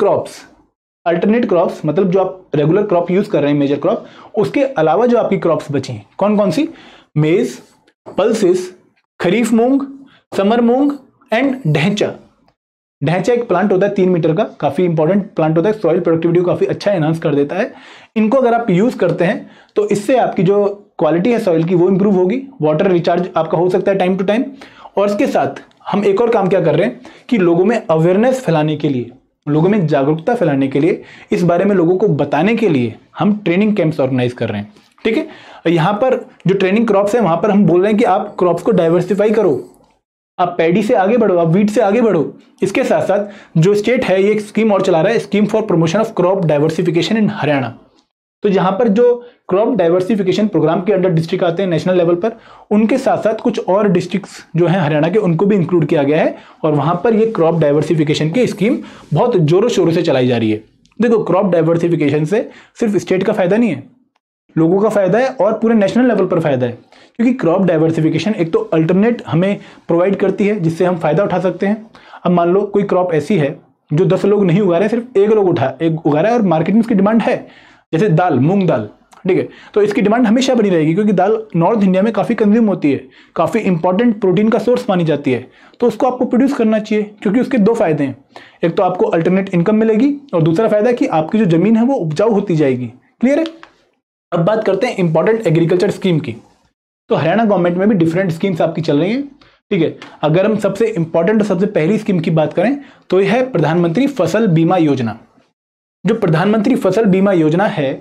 क्रॉप्स मतलब जो आप रेगुलर क्रॉप यूज कर रहे हैं, मेजर क्रॉप, उसके अलावा जो आपकी क्रॉप्स बची हैं कौन कौन सी, मेज, पल्सेस, खरीफ मूंग, समर मूंग एंड ढैंचा। ढैंचा एक प्लांट होता है 3 मीटर का, काफी इंपॉर्टेंट प्लांट होता है, सॉइल प्रोडक्टिविटी को काफी अच्छा एनहांस कर देता है। इनको अगर आप यूज करते हैं तो इससे आपकी जो क्वालिटी है सॉइल की वो इंप्रूव होगी, वाटर रिचार्ज आपका हो सकता है टाइम टू टाइम। और इसके साथ हम एक और काम क्या कर रहे हैं कि लोगों में अवेयरनेस फैलाने के लिए, लोगों में जागरूकता फैलाने के लिए, इस बारे में लोगों को बताने के लिए हम ट्रेनिंग कैंप्स ऑर्गेनाइज कर रहे हैं। ठीक है, यहाँ पर जो ट्रेनिंग क्रॉप्स है वहां पर हम बोल रहे हैं कि आप क्रॉप्स को डाइवर्सिफाई करो, आप पैडी से आगे बढ़ो, आप वीट से आगे बढ़ो। इसके साथ साथ जो स्टेट है ये एक स्कीम और चला रहा है, scheme for promotion of crop diversification in Haryana. तो जहां पर जो क्रॉप डाइवर्सिफिकेशन प्रोग्राम के अंडर डिस्ट्रिक्ट आते हैं नेशनल लेवल पर, उनके साथ साथ कुछ और डिस्ट्रिक्ट्स जो हैं हरियाणा के, उनको भी इंक्लूड किया गया है, और वहां पर ये क्रॉप डाइवर्सिफिकेशन की स्कीम बहुत जोरों शोरों से चलाई जा रही है। देखो, क्रॉप डाइवर्सिफिकेशन से सिर्फ स्टेट का फायदा नहीं है, लोगों का फायदा है और पूरे नेशनल लेवल पर फायदा है, क्योंकि क्रॉप डाइवर्सिफिकेशन एक तो अल्टरनेट हमें प्रोवाइड करती है जिससे हम फायदा उठा सकते हैं। अब मान लो कोई क्रॉप ऐसी है जो 10 लोग नहीं उगा रहे, सिर्फ एक लोग उगा रहा है और मार्केट में उसकी डिमांड है, जैसे दाल, मूंग दाल। ठीक है, तो इसकी डिमांड हमेशा बनी रहेगी क्योंकि दाल नॉर्थ इंडिया में काफी कंज्यूम होती है, काफी इंपॉर्टेंट प्रोटीन का सोर्स मानी जाती है। तो उसको आपको प्रोड्यूस करना चाहिए, क्योंकि उसके 2 फायदे हैं, एक तो आपको अल्टरनेट इनकम मिलेगी और दूसरा फायदा कि आपकी जो जमीन है वो उपजाऊ होती जाएगी। क्लियर है? अब बात करते हैं इंपॉर्टेंट एग्रीकल्चर स्कीम की। तो हरियाणा गवर्नमेंट में भी डिफरेंट स्कीम्स आपकी चल रही हैं। ठीक है, अगर हम सबसे इंपॉर्टेंट, सबसे पहली स्कीम की बात करें तो यह है प्रधानमंत्री फसल बीमा योजना। जो प्रधानमंत्री फसल बीमा योजना है,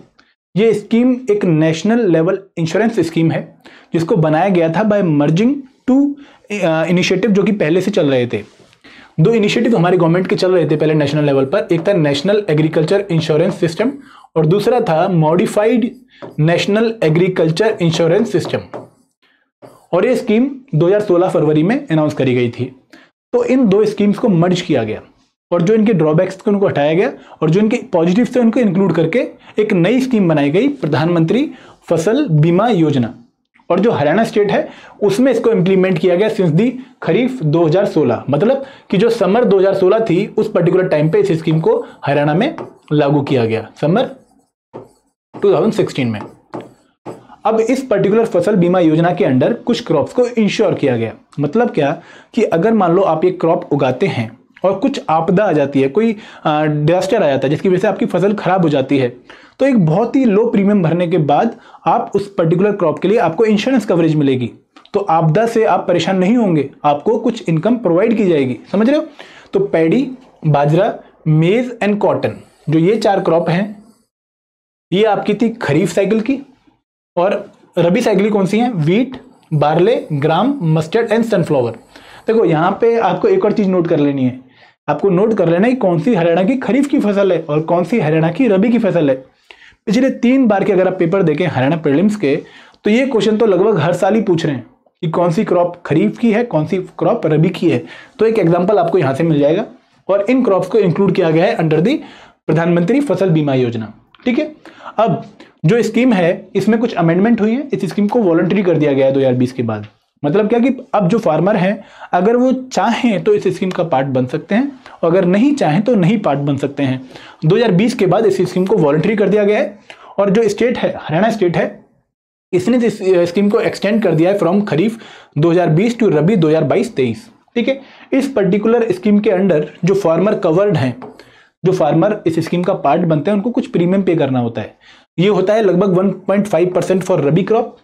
ये स्कीम एक नेशनल लेवल इंश्योरेंस स्कीम है, जिसको बनाया गया था बाय मर्जिंग 2 इनिशिएटिव जो कि पहले से चल रहे थे। 2 इनिशिएटिव हमारी गवर्नमेंट के चल रहे थे पहले नेशनल लेवल पर, एक था नेशनल एग्रीकल्चर इंश्योरेंस सिस्टम और दूसरा था modified national agriculture insurance system. और ये स्कीम 2016 फरवरी में अनाउंस करी गई थी। तो इन 2 स्कीम्स को मर्ज किया गया और जो इनके ड्रॉबैक्स थे उनको हटाया गया और जो इनके पॉजिटिव्स थे उनको इंक्लूड करके एक नई स्कीम बनाई गई, प्रधानमंत्री फसल बीमा योजना। और जो हरियाणा स्टेट है उसमें इसको इंप्लीमेंट किया गया सिंस दी खरीफ 2016, मतलब कि जो समर 2016 थी उस पर्टिकुलर टाइम पे इस स्कीम को हरियाणा में लागू किया गया, समर 2016 में। अब इस पर्टिकुलर फसल बीमा योजना के अंडर कुछ क्रॉप्स को इंश्योर किया गया। मतलब क्या कि अगर मान लो आप एक क्रॉप उगाते हैं और कुछ आपदा आ जाती है, कोई डिजास्टर आ जाता है जिसकी वजह से आपकी फसल खराब हो जाती है, तो एक बहुत ही लो प्रीमियम भरने के बाद आप उस पर्टिकुलर क्रॉप के लिए आपको इंश्योरेंस कवरेज मिलेगी। तो आपदा से आप परेशान नहीं होंगे, आपको कुछ इनकम प्रोवाइड की जाएगी। समझ रहे हो? तो पैडी, बाजरा, मेज एंड कॉटन, जो ये 4 क्रॉप हैं, ये आपकी थी खरीफ साइकिल की। और रबी साइकिल कौन सी है? Wheat, barley, gram, mustard and sunflower. देखो यहाँ पे आपको एक और चीज नोट कर लेनी है, आपको नोट कर लेना है कौन सी हरियाणा की खरीफ की फसल है और कौन सी हरियाणा की रबी की फसल है। पिछले 3 बार के अगर आप पेपर देखें हरियाणा प्रीलिम्स के, तो ये क्वेश्चन तो लगभग हर साल ही पूछ रहे हैं कि कौन सी क्रॉप खरीफ की है, कौन सी क्रॉप रबी की है। तो एक एग्जाम्पल आपको यहाँ से मिल जाएगा और इन क्रॉप्स को इंक्लूड किया गया है अंडर दी प्रधानमंत्री फसल बीमा योजना। ठीक है, अब जो स्कीम है इसमें कुछ अमेंडमेंट हुई है, इस स्कीम को वॉलंटरी कर दिया गया है 2020 के बाद। मतलब क्या कि अब जो फार्मर हैं अगर वो चाहें तो इस स्कीम का पार्ट बन सकते हैं, और अगर नहीं चाहें तो नहीं पार्ट बन सकते हैं। 2020 के बाद इस स्कीम को वॉलंटरी कर दिया गया है, और जो स्टेट है, हरियाणा स्टेट है, इसने इस स्कीम को एक्सटेंड कर दिया है फ्रॉम खरीफ 2020 टू रबी 2022-23। ठीक है, इस पर्टिकुलर स्कीम के अंडर जो फार्मर कवर्ड हैं, जो फार्मर इस स्कीम का पार्ट बनते हैं, उनको कुछ प्रीमियम पे करना होता है। ये होता है लगभग 1.5% for rabi crop,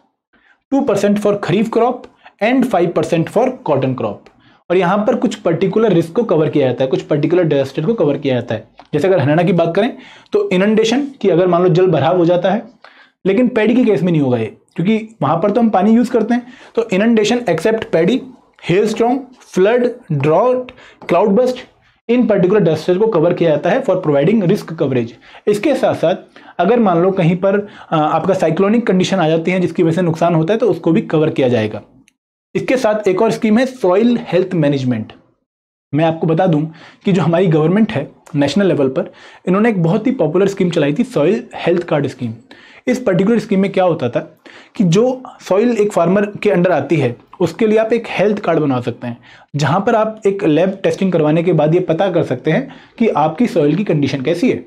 2% for kharif crop and 5% for cotton crop. और यहां पर कुछ पर्टिकुलर रिस्क को कवर किया जाता है, कुछ पर्टिकुलर डिजास्टर को कवर किया जाता है। जैसे अगर हरियाणा की बात करें तो इनंडेशन की, अगर मान लो जल भराव हो जाता है, लेकिन पैडी के केस में नहीं होगा ये, क्योंकि वहां पर तो हम पानी यूज करते हैं। तो inundation except paddy, hail storm, flood, drought, cloud burst, इन पर्टिकुलर डिजास्टर को कवर किया जाता है फॉर प्रोवाइडिंग रिस्क कवरेज। इसके साथ साथ अगर मान लो कहीं पर आपका साइक्लोनिक कंडीशन आ जाती है जिसकी वजह से नुकसान होता है, तो उसको भी कवर किया जाएगा। इसके साथ एक और स्कीम है सॉइल हेल्थ मैनेजमेंट। मैं आपको बता दूं कि जो हमारी गवर्नमेंट है नेशनल लेवल पर, इन्होंने एक बहुत ही पॉपुलर स्कीम चलाई थी, सॉइल हेल्थ कार्ड स्कीम। इस पर्टिकुलर स्कीम में क्या होता था कि जो सॉइल एक फार्मर के अंडर आती है, उसके लिए आप एक हेल्थ कार्ड बनवा सकते हैं, जहां पर आप एक लैब टेस्टिंग करवाने के बाद ये पता कर सकते हैं कि आपकी सॉइल की कंडीशन कैसी है,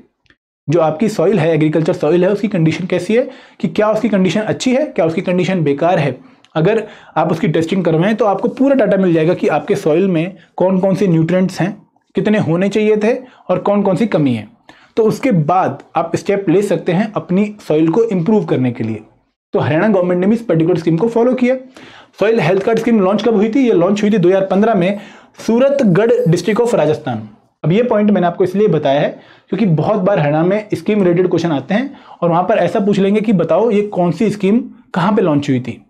जो आपकी सॉइल है, एग्रीकल्चर सॉइल है, उसकी कंडीशन कैसी है, कि क्या उसकी कंडीशन अच्छी है, क्या उसकी कंडीशन बेकार है। अगर आप उसकी टेस्टिंग करवाएं तो आपको पूरा डाटा मिल जाएगा कि आपके सॉइल में कौन कौन से न्यूट्रिएंट्स हैं, कितने होने चाहिए थे, और कौन कौन सी कमी है। तो उसके बाद आप स्टेप ले सकते हैं अपनी सॉइल को इंप्रूव करने के लिए। तो हरियाणा गवर्नमेंट ने भी इस पर्टिकुलर स्कीम को फॉलो किया। Soil health card scheme launch कब हुई थी? ये लॉन्च हुई थी 2015 में, सूरतगढ़ डिस्ट्रिक्ट ऑफ राजस्थान। अब ये पॉइंट मैंने आपको इसलिए बताया है क्योंकि बहुत बार हरियाणा में स्कीम रिलेटेड क्वेश्चन आते हैं, और वहां पर ऐसा पूछ लेंगे कि बताओ ये कौन सी स्कीम कहां पे लॉन्च हुई थी,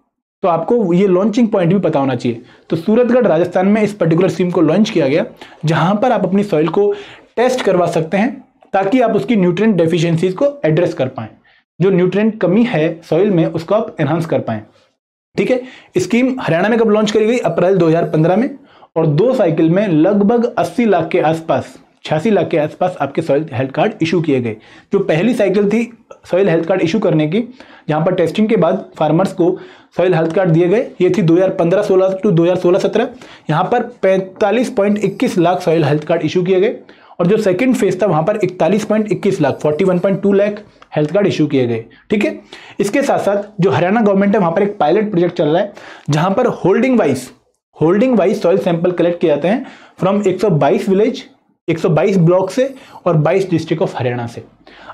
तो आपको ये लॉन्चिंग पॉइंट भी पता होना चाहिए। तो सूरतगढ़ राजस्थान में इस पर्टिकुलर स्कीम को लॉन्च किया गया, जहां पर आप अपनी सॉइल को टेस्ट करवा सकते हैं ताकि आप उसकी न्यूट्रिएंट डेफिशिएंसीज को एड्रेस कर पाएं, जो न्यूट्रिएंट कमी है सॉइल में उसको आप एनहांस कर पाएं। ठीक है, स्कीम हरियाणा में कब लॉन्च करी गई? अप्रैल 2015 में, और 2 साइकिल में लगभग 80 लाख के आसपास, 86 लाख के आसपास आपके सॉइल हेल्थ कार्ड इशू किए गए। जो पहली साइकिल थी सॉइल हेल्थ कार्ड इशू करने की, जहां पर टेस्टिंग के बाद फार्मर्स को सॉइल हेल्थ कार्ड दिए गए, ये थी 2015-16 टू 2016-17। यहां पर 45.21 lakh soil health card issue किए गए, और जो सेकंड फेज था वहां पर 41.21 lakh, 41.2 lakh health card issue किए गए। ठीक है, इसके साथ साथ जो हरियाणा गवर्नमेंट है वहां पर एक पायलट प्रोजेक्ट चल रहा है, जहां पर holding wise soil sample collect किए जाते हैं फ्रॉम 122 विलेज, 122 ब्लॉक से और 22 डिस्ट्रिक्ट ऑफ हरियाणा से।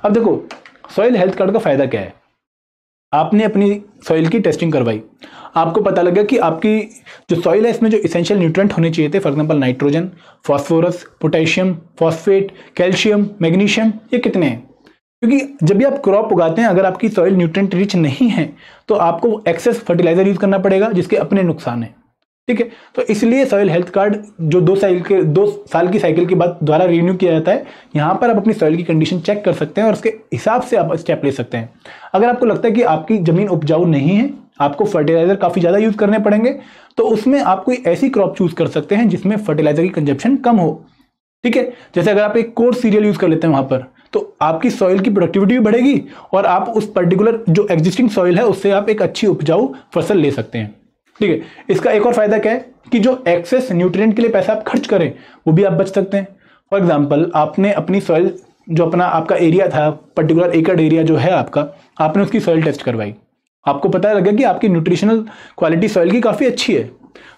अब देखो सॉइल हेल्थ कार्ड का फायदा क्या है? आपने अपनी सॉइल की टेस्टिंग करवाई, आपको पता लगा कि आपकी जो सॉइल है इसमें जो इसेंशियल न्यूट्रिएंट होने चाहिए थे, for example nitrogen, phosphorus, potassium, phosphate, calcium, magnesium, ये कितने हैं। क्योंकि जब भी आप क्रॉप उगाते हैं, अगर आपकी सॉइल न्यूट्रिएंट रिच नहीं है तो आपको एक्सेस फर्टिलाइजर यूज करना पड़ेगा, जिसके अपने नुकसान है। ठीक है, तो इसलिए सॉइल हेल्थ कार्ड जो 2 साल की साइकिल के बाद द्वारा रिन्यू किया जाता है, यहां पर आप अपनी सॉइल की कंडीशन चेक कर सकते हैं और उसके हिसाब से आप स्टेप ले सकते हैं। अगर आपको लगता है कि आपकी जमीन उपजाऊ नहीं है, आपको फर्टिलाइजर काफी ज्यादा यूज करने पड़ेंगे, तो उसमें आप कोई ऐसी क्रॉप चूज कर सकते हैं जिसमें फर्टिलाइजर की कंजप्शन कम हो। ठीक है, जैसे अगर आप एक कोर्स सीरियल यूज कर लेते हैं वहां पर, तो आपकी सॉइल की प्रोडक्टिविटी भी बढ़ेगी, और आप उस पर्टिकुलर जो एग्जिस्टिंग सॉइल है उससे आप एक अच्छी उपजाऊ फसल ले सकते हैं। ठीक है, इसका एक और फायदा क्या है कि जो एक्सेस न्यूट्रिएंट के लिए पैसा आप खर्च करें वो भी आप बच सकते हैं। फॉर एग्जांपल, आपने अपनी सॉइल जो आपका एरिया था, पर्टिकुलर एकड़ एरिया जो है आपका, आपने उसकी सॉइल टेस्ट करवाई, आपको पता लगा कि आपकी न्यूट्रिशनल क्वालिटी सॉइल की काफी अच्छी है,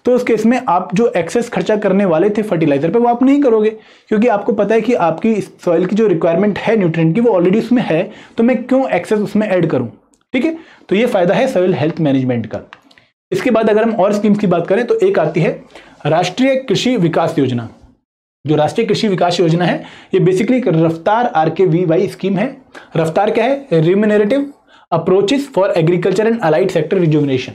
तो उस केस में आप जो एक्सेस खर्चा करने वाले थे फर्टिलाइजर पे वो आप नहीं करोगे, क्योंकि आपको पता है कि आपकी सॉइल की जो रिक्वायरमेंट है न्यूट्रिएंट की वो ऑलरेडी उसमें है, तो मैं क्यों एक्सेस उसमें ऐड करूं। ठीक है, तो ये फायदा है सॉइल हेल्थ मैनेजमेंट का। इसके बाद अगर हम और स्कीम्स की बात करें तो एक आती है राष्ट्रीय कृषि विकास योजना। जो राष्ट्रीय कृषि विकास योजना है ये बेसिकली एक रफ्तार RKVY स्कीम है। रफ्तार क्या है? Remunerative approaches for agriculture and allied sector rejuvenation.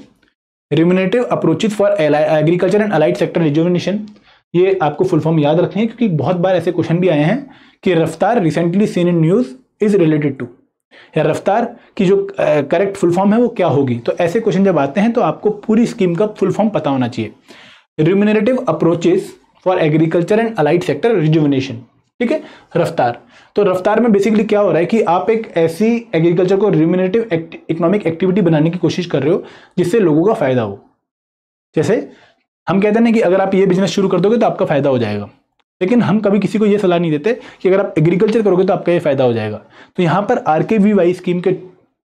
Remunerative approaches for agriculture and allied sector rejuvenation, ये आपको फुल फॉर्म याद रखनी है क्योंकि बहुत बार ऐसे क्वेश्चन भी आए हैं कि Raftaar recently seen in news is related to, या रफ्तार की जो करेक्ट फुल फॉर्म है वो क्या होगी। तो ऐसे क्वेश्चन जब आते हैं तो आपको पूरी स्कीम का फुल फॉर्म पता होना चाहिए। Remunerative approaches for agriculture and allied sector rejuvenation. ठीक है, रफ्तार। तो रफ्तार में बेसिकली क्या हो रहा है कि आप एक ऐसी एग्रीकल्चर को रिम्यूनरेटिव इकोनॉमिक एक्टिविटी बनाने की कोशिश कर रहे हो जिससे लोगों का फायदा हो। जैसे हम कहते हैं ना कि अगर आप ये बिजनेस शुरू कर दोगे तो आपका फायदा हो जाएगा, लेकिन हम कभी किसी को ये सलाह नहीं देते कि अगर आप एग्रीकल्चर करोगे तो आपका ये फायदा हो जाएगा। तो यहाँ पर RKVY स्कीम के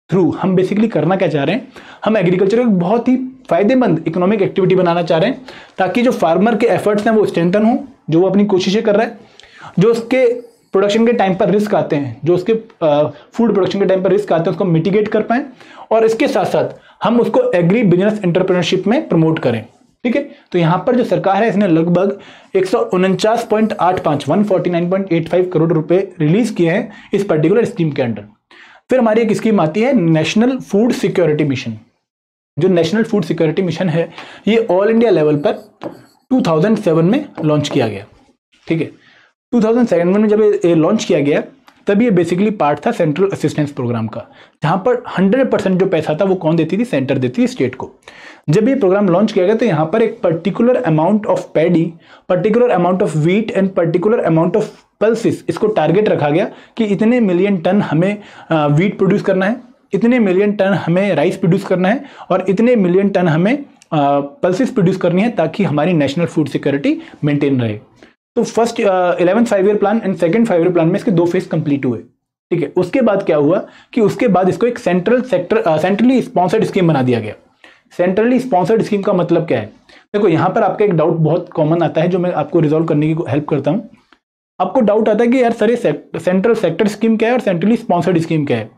थ्रू हम बेसिकली करना क्या चाह रहे हैं, हम एग्रीकल्चर को बहुत ही फायदेमंद इकोनॉमिक एक्टिविटी बनाना चाह रहे हैं, ताकि जो फार्मर के एफर्ट्स हैं वो स्ट्रेंथन हो, जो वो अपनी कोशिशें कर रहा है, जो उसके प्रोडक्शन के टाइम पर रिस्क आते हैं, जो उसके फूड प्रोडक्शन के टाइम पर रिस्क आते हैं, उसको मिटिगेट कर पाएं, और इसके साथ साथ हम उसको एग्री बिजनेस एंटरप्रेन्योरशिप में प्रमोट करें। ठीक है, तो यहां पर जो सरकार है इसने लगभग 149.85 149.85 करोड़ रुपए रिलीज किए हैं इस पर्टिकुलर स्कीम के अंडर। फिर हमारी एक स्कीम आती है नेशनल फूड सिक्योरिटी मिशन। जो नेशनल फूड सिक्योरिटी मिशन है ये ऑल इंडिया लेवल पर 2007 में लॉन्च किया गया। ठीक है, 2007 में जब ये लॉन्च किया गया तब ये बेसिकली पार्ट था सेंट्रल असिस्टेंस प्रोग्राम का, जहां पर 100% जो पैसा था वो कौन देती थी, सेंटर देती थी स्टेट को। जब ये प्रोग्राम लॉन्च किया गया तो यहाँ पर एक particular amount of paddy, particular amount of wheat and particular amount of pulses, इसको टारगेट रखा गया कि इतने मिलियन टन हमें व्हीट प्रोड्यूस करना है, इतने मिलियन टन हमें राइस प्रोड्यूस करना है, और इतने मिलियन टन हमें पल्सेस प्रोड्यूस करनी है, ताकि हमारी नेशनल फूड सिक्योरिटी मेंटेन रहे। तो first 11th 5 year plan and second 5 year plan में इसके 2 फेज कंप्लीट हुए। ठीक है, उसके बाद क्या हुआ कि उसके बाद इसको एक सेंट्रली स्पॉन्सर्ड स्कीम बना दिया गया। सेंट्रली स्पॉन्सर्ड स्कीम का मतलब क्या है, देखो यहां पर आपका एक डाउट बहुत कॉमन आता है जो मैं आपको रिजॉल्व करने की हेल्प करता हूं। आपको डाउट आता है कि यार सर ये सेंट्रल सेक्टर स्कीम क्या है और सेंट्रली स्पॉन्सर्ड स्कीम क्या है।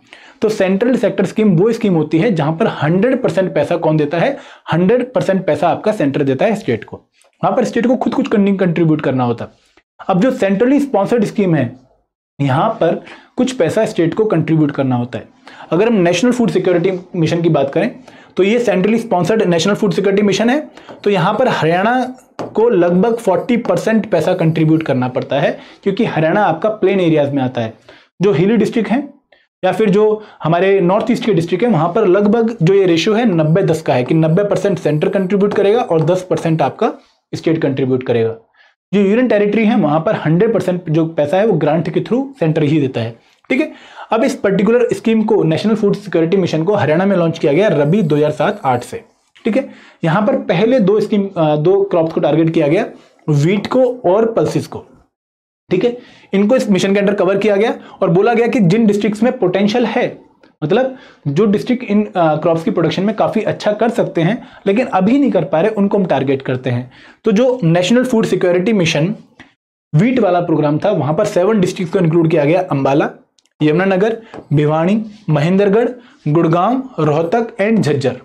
तो सेंट्रल सेक्टर स्कीम वो स्कीम होती है जहां पर 100% पैसा कौन देता है, 100% पैसा आपका सेंटर देता है स्टेट को, वहां पर स्टेट को खुद कुछ कंट्रीब्यूट करना होता। अब जो सेंट्रली स्पॉन्सर्ड स्कीम है यहां पर कुछ पैसा स्टेट को कंट्रीब्यूट करना होता है। अगर हम नेशनल फूड सिक्योरिटी मिशन की बात करें तो ये centrally sponsored national food security mission है, तो यहां पर हरियाणा को लगभग 40% पैसा कंट्रीब्यूट करना पड़ता है, क्योंकि हरियाणा आपका प्लेन एरियाज में आता है। जो हिली डिस्ट्रिक्ट हैं या फिर जो हमारे नॉर्थ ईस्ट के डिस्ट्रिक्ट है वहां पर लगभग जो ये रेशियो है 90-10 का है, कि 90% सेंटर कंट्रीब्यूट करेगा और 10% आपका स्टेट कंट्रीब्यूट करेगा। जो यूनियन टेरिटरी है वहां पर 100% जो पैसा है वो ग्रांट के थ्रू सेंटर ही देता है। ठीक है, अब इस पर्टिकुलर स्कीम को, नेशनल फूड सिक्योरिटी मिशन को हरियाणा में लॉन्च किया गया रबी 2007-8 से। ठीक है, यहां पर पहले 2 क्रॉप्स को टारगेट किया गया, व्हीट को और पल्सेस को। ठीक है, इनको इस मिशन के अंडर कवर किया गया और बोला गया कि जिन डिस्ट्रिक्ट्स में पोटेंशियल है, मतलब जो डिस्ट्रिक्ट इन क्रॉप्स की प्रोडक्शन में काफी अच्छा कर सकते हैं लेकिन अभी नहीं कर पा रहे, उनको हम टारगेट करते हैं। तो जो national food security mission wheat वाला प्रोग्राम था वहां पर 7 डिस्ट्रिक्ट को इंक्लूड किया गया, अंबाला, यमुनानगर, भिवानी, महेंद्रगढ़, गुड़गांव, रोहतक एंड झज्जर।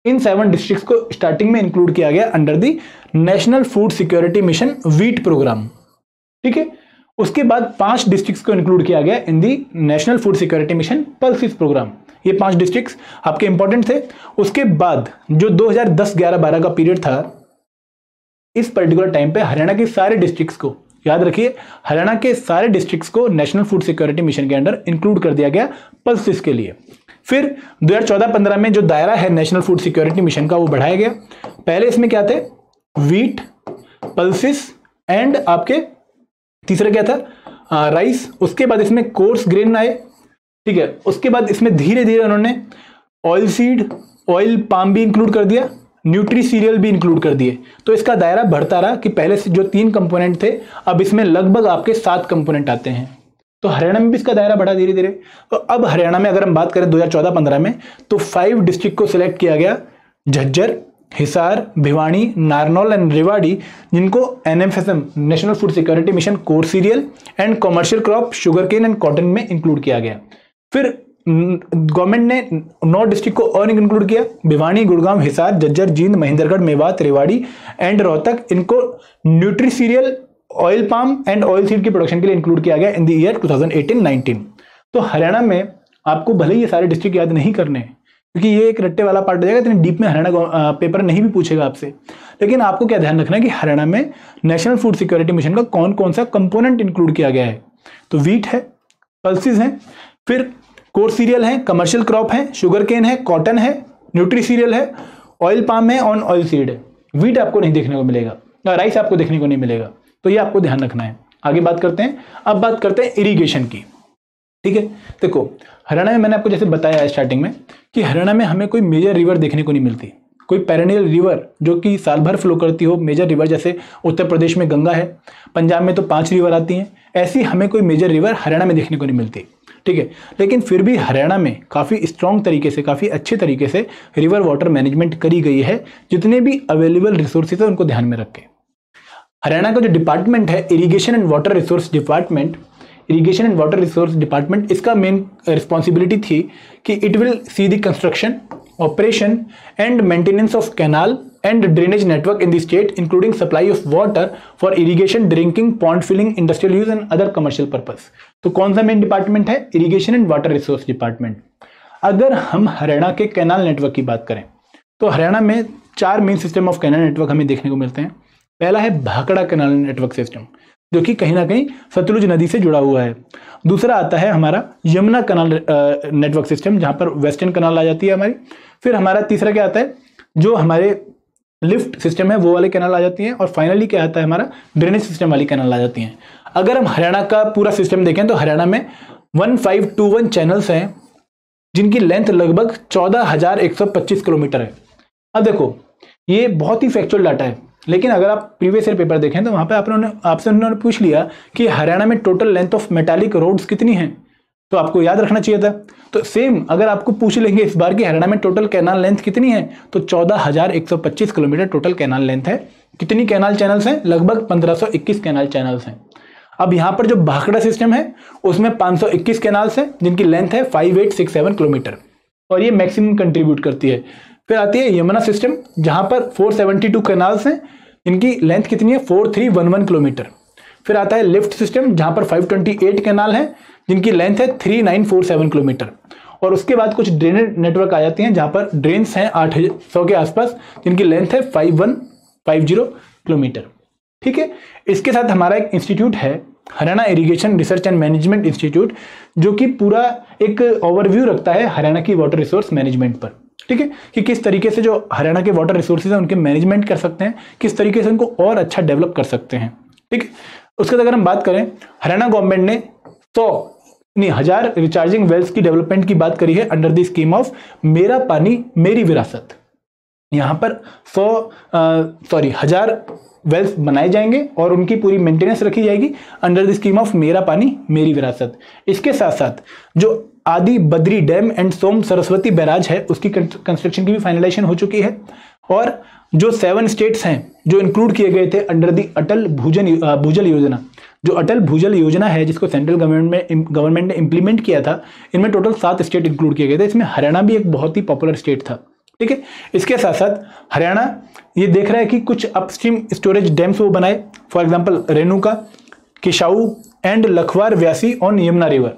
इन 7 डिस्ट्रिक्ट्स को स्टार्टिंग में इंक्लूड किया गया under the national food security mission wheat programme. ठीक है, उसके बाद 5 डिस्ट्रिक्ट्स को इंक्लूड किया गया in the national food security mission pulses program. ये 5 डिस्ट्रिक्ट्स आपके इंपॉर्टेंट थे। उसके बाद जो 2010-11-12 का पीरियड था, इस पर्टिकुलर टाइम पे हरियाणा के सारे डिस्ट्रिक्ट्स को, याद रखिए, हरियाणा के सारे डिस्ट्रिक्ट्स को नेशनल फूड सिक्योरिटी मिशन के अंडर इंक्लूड कर दिया गया पल्सेस के लिए। फिर 2014-15 में जो दायरा है नेशनल फूड सिक्योरिटी मिशन का वो बढ़ाया गया। पहले इसमें क्या थे, व्हीट, पल्सेस एंड आपके तीसरा क्या था, राइस। उसके बाद इसमें कोर्स ग्रेन आए। ठीक है, उसके बाद इसमें धीरे धीरे उन्होंने ऑयल सीड, ऑयल पाम भी इंक्लूड कर दिया, न्यूट्री सीरियल भी इंक्लूड कर दिए। तो इसका दायरा बढ़ता रहा कि पहले से जो 3 कंपोनेंट थे अब इसमें लगभग आपके 7 कंपोनेंट आते हैं। तो हरियाणा में भी इसका दायरा बढ़ा धीरे धीरे। तो अब हरियाणा में अगर हम बात करें 2014-15 में, तो 5 डिस्ट्रिक्ट को सिलेक्ट किया गया, झज्जर, हिसार, भिवानी, नारनौल एंड रेवाड़ी, जिनको NFSM national food security mission coarse cereal and commercial crop sugar cane and cotton में इंक्लूड किया गया। फिर गवर्नमेंट ने 9 डिस्ट्रिक्ट को और इंक्लूड किया, भिवानी, गुड़गांव, हिसार, झज्जर, जींद, महेंद्रगढ़, मेवात, रेवाड़ी एंड रोहतक। इनको nutri serial, oil palm and oil seed की प्रोडक्शन के लिए इंक्लूड किया गया इन द ईयर 2018-19। तो हरियाणा में आपको भले ही ये सारे डिस्ट्रिक्ट याद नहीं करने, क्योंकि ये एक रट्टे वाला पार्ट हो जाएगा, इतने डीप में हरियाणा पेपर नहीं भी पूछेगा आपसे, लेकिन आपको क्या ध्यान रखना है कि हरियाणा में नेशनल फूड सिक्योरिटी मिशन का कौन कौन सा कंपोनेंट इंक्लूड किया गया है। तो व्हीट है, पल्सेस हैं, फिर कोर सीरियल है, कमर्शियल क्रॉप है, शुगर केन है, कॉटन है, न्यूट्री सीरियल है, ऑयल पाम है और ऑयल सीड है। व्हीट आपको नहीं देखने को मिलेगा, राइस आपको देखने को नहीं मिलेगा, तो ये आपको ध्यान रखना है। आगे बात करते हैं, अब बात करते हैं इरिगेशन की। ठीक है, देखो हरियाणा में मैंने आपको जैसे बताया है स्टार्टिंग में कि हरियाणा में हमें कोई मेजर रिवर देखने को नहीं मिलती। कोई पेरेनियल रिवर जो कि साल भर फ्लो करती हो, मेजर रिवर, जैसे उत्तर प्रदेश में गंगा है, पंजाब में तो 5 रिवर आती हैं, ऐसी हमें कोई मेजर रिवर हरियाणा में देखने को नहीं मिलती, ठीक है। लेकिन फिर भी हरियाणा में काफ़ी स्ट्रॉन्ग तरीके से, काफ़ी अच्छे तरीके से रिवर वाटर मैनेजमेंट करी गई है। जितने भी अवेलेबल रिसोर्सेज है उनको ध्यान में रख के हरियाणा का जो डिपार्टमेंट है irrigation and water resource department, irrigation and water resource department, इसका मेन रिस्पॉन्सिबिलिटी थी कि it will see the construction, operation and maintenance of canal and drainage network in the state including supply of water for irrigation, drinking, pond filling, industrial use and other commercial purpose. तो कौन सा मेन डिपार्टमेंट है? Irrigation and water resource department. अगर हम हरियाणा के कैनाल नेटवर्क की बात करें तो हरियाणा में 4 main system of canal network हमें देखने को मिलते हैं। पहला है भाखड़ा कैनाल नेटवर्क सिस्टम, जो कि कहीं ना कहीं सतलुज नदी से जुड़ा हुआ है। दूसरा आता है हमारा यमुना कैनाल नेटवर्क सिस्टम, जहां पर वेस्टर्न कैनाल आ जाती है हमारी। फिर हमारा तीसरा क्या आता है, जो हमारे लिफ्ट सिस्टम है वो वाले कैनाल आ जाती हैं। और फाइनली क्या आता है, हमारा ड्रेनेज सिस्टम वाली कैनाल आ जाती हैं। अगर हम हरियाणा का पूरा सिस्टम देखें तो हरियाणा में 1521 चैनल्स हैं जिनकी लेंथ लगभग 14,125 किलोमीटर है। अब देखो, ये बहुत ही फैक्चुअल डाटा है, लेकिन अगर आप प्रीवियस ईयर पेपर देखें तो वहां पे आपसे उन्होंने पूछ लिया कि हरियाणा में total length of metallic roads कितनी है, तो आपको याद रखना चाहिए था। तो सेम अगर आपको पूछ लेंगे इस बार कि हरियाणा में टोटल कैनाल लेंथ कितनी है, तो 14,125 किलोमीटर टोटल कैनाल लेंथ है। कितनी कैनाल चैनल्स हैं? लगभग 1521 कैनाल चैनल्स हैं। अब यहाँ पर जो भाखड़ा सिस्टम है उसमें 521 कैनाल्स हैं जिनकी लेंथ है 5867 किलोमीटर, और ये मैक्सिमम कंट्रीब्यूट करती है। फिर आती है यमुना सिस्टम, जहां पर 472 कैनाल्स हैं, इनकी लेंथ कितनी है? 4311 किलोमीटर। फिर आता है लिफ्ट सिस्टम, जहां पर 528 कैनाल हैं जिनकी लेंथ है 3947 किलोमीटर। और उसके बाद कुछ ड्रेनेज नेटवर्क आ जाती हैं जहां पर ड्रेन्स हैं 800 के आसपास, जिनकी लेंथ है 5150 किलोमीटर, ठीक है। इसके साथ हमारा एक इंस्टीट्यूट है, Haryana irrigation research and management institute, जो कि पूरा एक ओवरव्यू रखता है हरियाणा की वाटर रिसोर्स मैनेजमेंट पर, ठीक है, कि किस तरीके से जो हरियाणा के वाटर रिसोर्सेज हैं उनके मैनेजमेंट कर सकते हैं, किस तरीके से उनको और अच्छा डेवलप कर सकते हैं, ठीक है। उसके बाद अगर हम बात करें, हरियाणा गवर्नमेंट ने 1000 रिचार्जिंग वेल्स की डेवलपमेंट की बात करी है अंडर द स्कीम ऑफ मेरा पानी मेरी विरासत। यहाँ पर 1000 वेल्स बनाए जाएंगे और उनकी पूरी मेंटेनेंस रखी जाएगी अंडर द स्कीम ऑफ मेरा पानी मेरी विरासत। इसके साथ साथ जो Adi Badri dam and Som Saraswati barrage है उसकी कंस्ट्रक्शन की भी फाइनलाइजेशन हो चुकी है। और जो 7 स्टेट्स हैं जो इंक्लूड किए गए थे अंडर दी अटल भूजल योजना, जो अटल भूजल योजना है जिसको सेंट्रल गवर्नमेंट ने इंप्लीमेंट किया था, इनमें टोटल 7 स्टेट इंक्लूड किए गए थे। इसमें हरियाणा भी एक बहुत ही पॉपुलर स्टेट था, ठीक है। इसके साथ साथ हरियाणा ये देख रहा है कि कुछ अपस्ट्रीम स्टोरेज डैम्स वो बनाए, for example Renuka, Kishau and Lakhwar Vyasi on Yamuna river.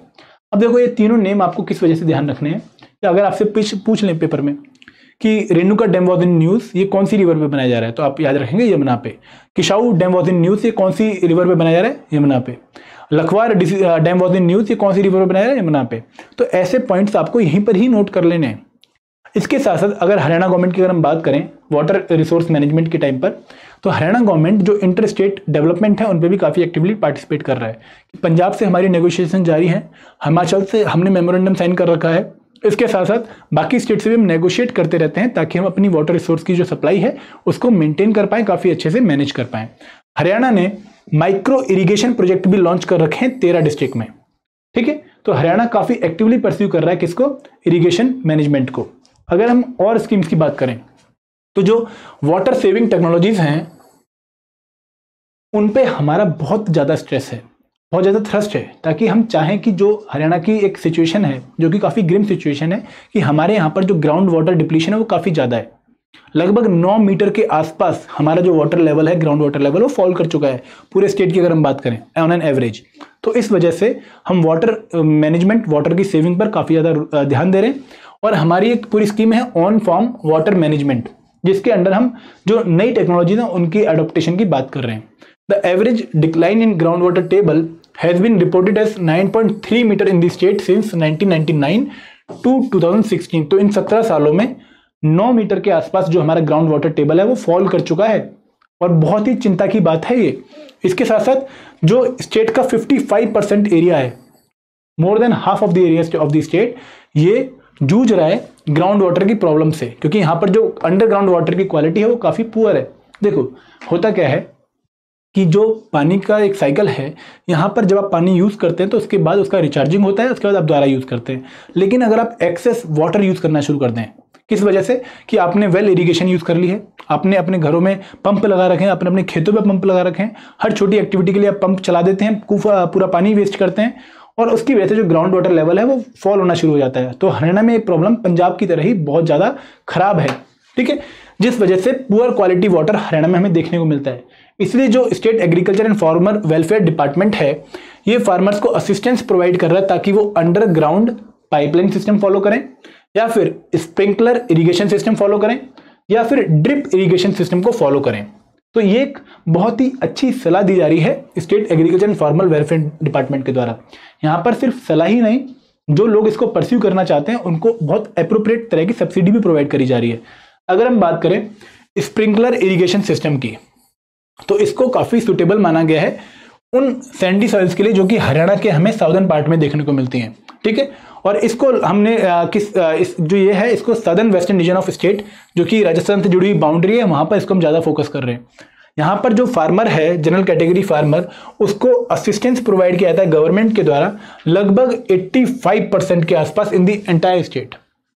अब देखो, ये तीनों नेम आपको किस वजह से ध्यान रखने हैं, कि अगर आपसे पूछ लें पेपर में कि Renuka dam was in news, ये कौन सी रिवर पे बनाया जा रहा है, तो आप याद रखेंगे यमुना पे। Kishau dam was in news, ये कौन सी रिवर पे बनाया जा रहा है, यमुना पे। Lakhwar dam was in news, ये कौन सी रिवर पे बनाया जा रहा है, यमुना पे। तो ऐसे पॉइंट्स आपको यहीं पर ही नोट कर लेने हैं। इसके साथ साथ अगर हरियाणा गवर्नमेंट की अगर हम बात करें वाटर रिसोर्स मैनेजमेंट के टाइम पर, तो हरियाणा गवर्नमेंट जो इंटर स्टेट डेवलपमेंट है उन पर भी काफ़ी एक्टिवली पार्टिसिपेट कर रहा है। पंजाब से हमारी नेगोशिएशन जारी है, हिमाचल से हमने मेमोरेंडम साइन कर रखा है। इसके साथ साथ बाकी स्टेट से भी हम नेगोशिएट करते रहते हैं ताकि हम अपनी वाटर रिसोर्स की जो सप्लाई है उसको मेंटेन कर पाएँ, काफ़ी अच्छे से मैनेज कर पाएँ। हरियाणा ने माइक्रो इरीगेशन प्रोजेक्ट भी लॉन्च कर रखे हैं 13 डिस्ट्रिक्ट में, ठीक है। तो हरियाणा काफ़ी एक्टिवली परस्यू कर रहा है किसको, इरीगेशन मैनेजमेंट को। अगर हम और स्कीम्स की बात करें तो जो वाटर सेविंग टेक्नोलॉजीज हैं उन पे हमारा बहुत ज़्यादा स्ट्रेस है, बहुत ज़्यादा थ्रस्ट है, ताकि हम चाहें कि जो हरियाणा की एक सिचुएशन है जो कि काफ़ी ग्रिम सिचुएशन है, कि हमारे यहाँ पर जो ग्राउंड वाटर डिप्लीशन है वो काफ़ी ज़्यादा है। लगभग 9 मीटर के आसपास हमारा जो वाटर लेवल है, ग्राउंड वाटर लेवल, वो फॉल कर चुका है पूरे स्टेट की अगर हम बात करें ऑन एन एवरेज। तो इस वजह से हम वाटर मैनेजमेंट, वाटर की सेविंग पर काफ़ी ज़्यादा ध्यान दे रहे हैं। और हमारी एक पूरी स्कीम है ऑन फार्म वाटर मैनेजमेंट, जिसके अंडर हम जो नई टेक्नोलॉजीज हैं उनकी एडॉप्टेशन की बात कर रहे हैं। The average decline in ground water table has been reported as 9.3 metre in the state since 1999 to 2016। तो इन 17 सालों में 9 मीटर के आसपास जो हमारा ग्राउंड वाटर टेबल है वो फॉल कर चुका है, और बहुत ही चिंता की बात है ये। इसके साथ साथ जो स्टेट का 55% एरिया है, more than half of the area of the state, ये जूझ रहा है ग्राउंड वाटर की प्रॉब्लम से, क्योंकि यहाँ पर जो अंडरग्राउंड वाटर की क्वालिटी है वो काफ़ी पुअर है। देखो होता क्या है कि जो पानी का एक साइकिल है, यहाँ पर जब आप पानी यूज़ करते हैं तो उसके बाद उसका रिचार्जिंग होता है, उसके बाद आप दोबारा यूज़ करते हैं। लेकिन अगर आप एक्सेस वाटर यूज़ करना शुरू कर दें, किस वजह से कि आपने वेल इरिगेशन यूज़ कर ली है, आपने अपने घरों में पंप लगा रखे हैं, आपने अपने खेतों में पंप लगा रखे हैं, हर छोटी एक्टिविटी के लिए आप पंप चला देते हैं, पूरा पानी वेस्ट करते हैं, और उसकी वजह से जो ग्राउंड वाटर लेवल है वो फॉल होना शुरू हो जाता है। तो हरियाणा में ये प्रॉब्लम पंजाब की तरह ही बहुत ज़्यादा खराब है, ठीक है, जिस वजह से पुअर क्वालिटी वाटर हरियाणा में हमें देखने को मिलता है। इसलिए जो state agriculture and farmer welfare department है, ये फार्मर्स को असिस्टेंस प्रोवाइड कर रहा है ताकि वो अंडरग्राउंड पाइपलाइन सिस्टम फॉलो करें, या फिर स्प्रिंकलर इरिगेशन सिस्टम फॉलो करें, या फिर ड्रिप इरिगेशन सिस्टम को फॉलो करें। तो ये एक बहुत ही अच्छी सलाह दी जा रही है state agriculture and farmer welfare department के द्वारा। यहाँ पर सिर्फ सलाह ही नहीं, जो लोग इसको परस्यू करना चाहते हैं उनको बहुत अप्रोप्रिएट तरह की सब्सिडी भी प्रोवाइड करी जा रही है। अगर हम बात करें स्प्रिंकलर इरिगेशन सिस्टम की, तो इसको काफ़ी सुटेबल माना गया है उन सैंडी सॉइल्स के लिए जो कि हरियाणा के हमें साउदर्न पार्ट में देखने को मिलती हैं, ठीक है। और इसको हमने जो ये है, इसको southern western region of state जो कि राजस्थान से जुड़ी हुई बाउंड्री है, वहाँ पर इसको हम ज़्यादा फोकस कर रहे हैं। यहाँ पर जो फार्मर है, जनरल कैटेगरी फार्मर, उसको असिस्टेंस प्रोवाइड किया जाता है गवर्नमेंट के द्वारा लगभग 85% के आसपास इन दी एंटायर स्टेट,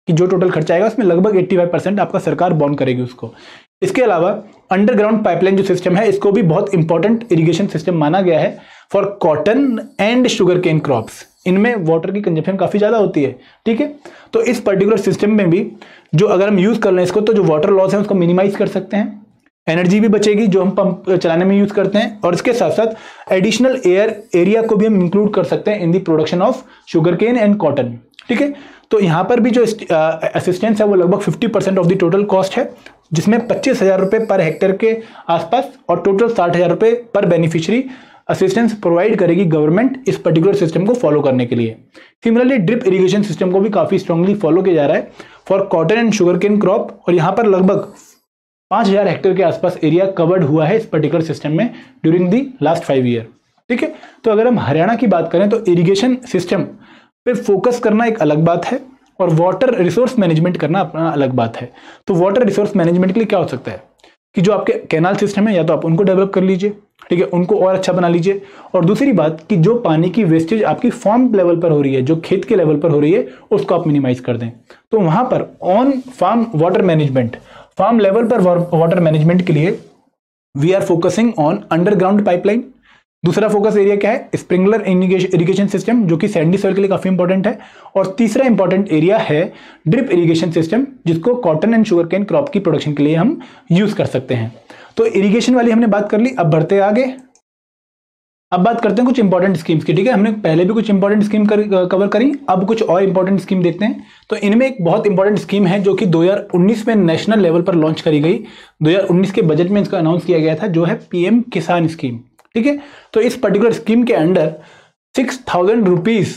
कि जो टोटल खर्चा आएगा उसमें लगभग 85% आपका सरकार बॉन्ड करेगी उसको। इसके अलावा अंडरग्राउंड पाइपलाइन जो सिस्टम है, इसको भी बहुत इंपॉर्टेंट इरिगेशन सिस्टम माना गया है for cotton and sugar cane crops. इनमें वाटर की कंजप्शन काफ़ी ज़्यादा होती है, ठीक है। तो इस पर्टिकुलर सिस्टम में भी जो अगर हम यूज़ कर लें इसको, तो जो वाटर लॉस है उसको मिनिमाइज कर सकते हैं, एनर्जी भी बचेगी जो हम पंप चलाने में यूज़ करते हैं, और इसके साथ साथ एडिशनल एयर एरिया को भी हम इंक्लूड कर सकते हैं in the production of sugar cane and cotton, ठीक है। तो यहाँ पर भी जो असिस्टेंस है वो लगभग 50% ऑफ द टोटल कॉस्ट है, जिसमें 25,000 रुपये पर हेक्टेयर के आसपास और टोटल 60,000 रुपये पर बेनिफिशियरी असिस्टेंस प्रोवाइड करेगी गवर्नमेंट इस पर्टिकुलर सिस्टम को फॉलो करने के लिए। सिमिलरली ड्रिप इरिगेशन सिस्टम को भी काफ़ी स्ट्रांगली फॉलो किया जा रहा है for cotton and sugar cane crop, और यहाँ पर लगभग 5,000 हेक्टेयर के आसपास एरिया कवर्ड हुआ है इस पर्टिकुलर सिस्टम में ड्यूरिंग दी लास्ट 5 ईयर, ठीक है। तो अगर हम हरियाणा की बात करें तो इरिगेशन सिस्टम पे फोकस करना एक अलग बात है और वाटर रिसोर्स मैनेजमेंट करना अपना अलग बात है। तो वाटर रिसोर्स मैनेजमेंट के लिए क्या हो सकता है कि जो आपके कैनाल सिस्टम है, या तो आप उनको डेवलप कर लीजिए, ठीक है, उनको और अच्छा बना लीजिए, और दूसरी बात कि जो पानी की वेस्टेज आपकी फार्म लेवल पर हो रही है, जो खेत के लेवल पर हो रही है, उसको आप मिनिमाइज कर दें। तो वहां पर on farm water management, farm level पर वाटर मैनेजमेंट के लिए we are focusing on underground pipeline. दूसरा फोकस एरिया क्या है? स्प्रिंकलर इरिगेशन सिस्टम, जो कि सैंडी सॉइल के लिए काफी इंपॉर्टेंट है। और तीसरा इंपॉर्टेंट एरिया है ड्रिप इरिगेशन सिस्टम, जिसको cotton and sugar cane crop की प्रोडक्शन के लिए हम यूज कर सकते हैं। तो इरिगेशन वाली हमने बात कर ली, अब बढ़ते आगे। अब बात करते हैं कुछ इंपॉर्टेंट स्कीम्स की, ठीक है। हमने पहले भी कुछ इंपॉर्टेंट स्कीम कवर करी, अब कुछ और इंपॉर्टेंट स्कीम देखते हैं। तो इनमें एक बहुत इंपॉर्टेंट स्कीम है जो कि 2019 में नेशनल लेवल पर लॉन्च करी गई। 2019 के बजट में इसका अनाउंस किया गया था, जो है पीएम किसान स्कीम, ठीक है। तो इस पर्टिकुलर स्कीम के under 6,000 rupees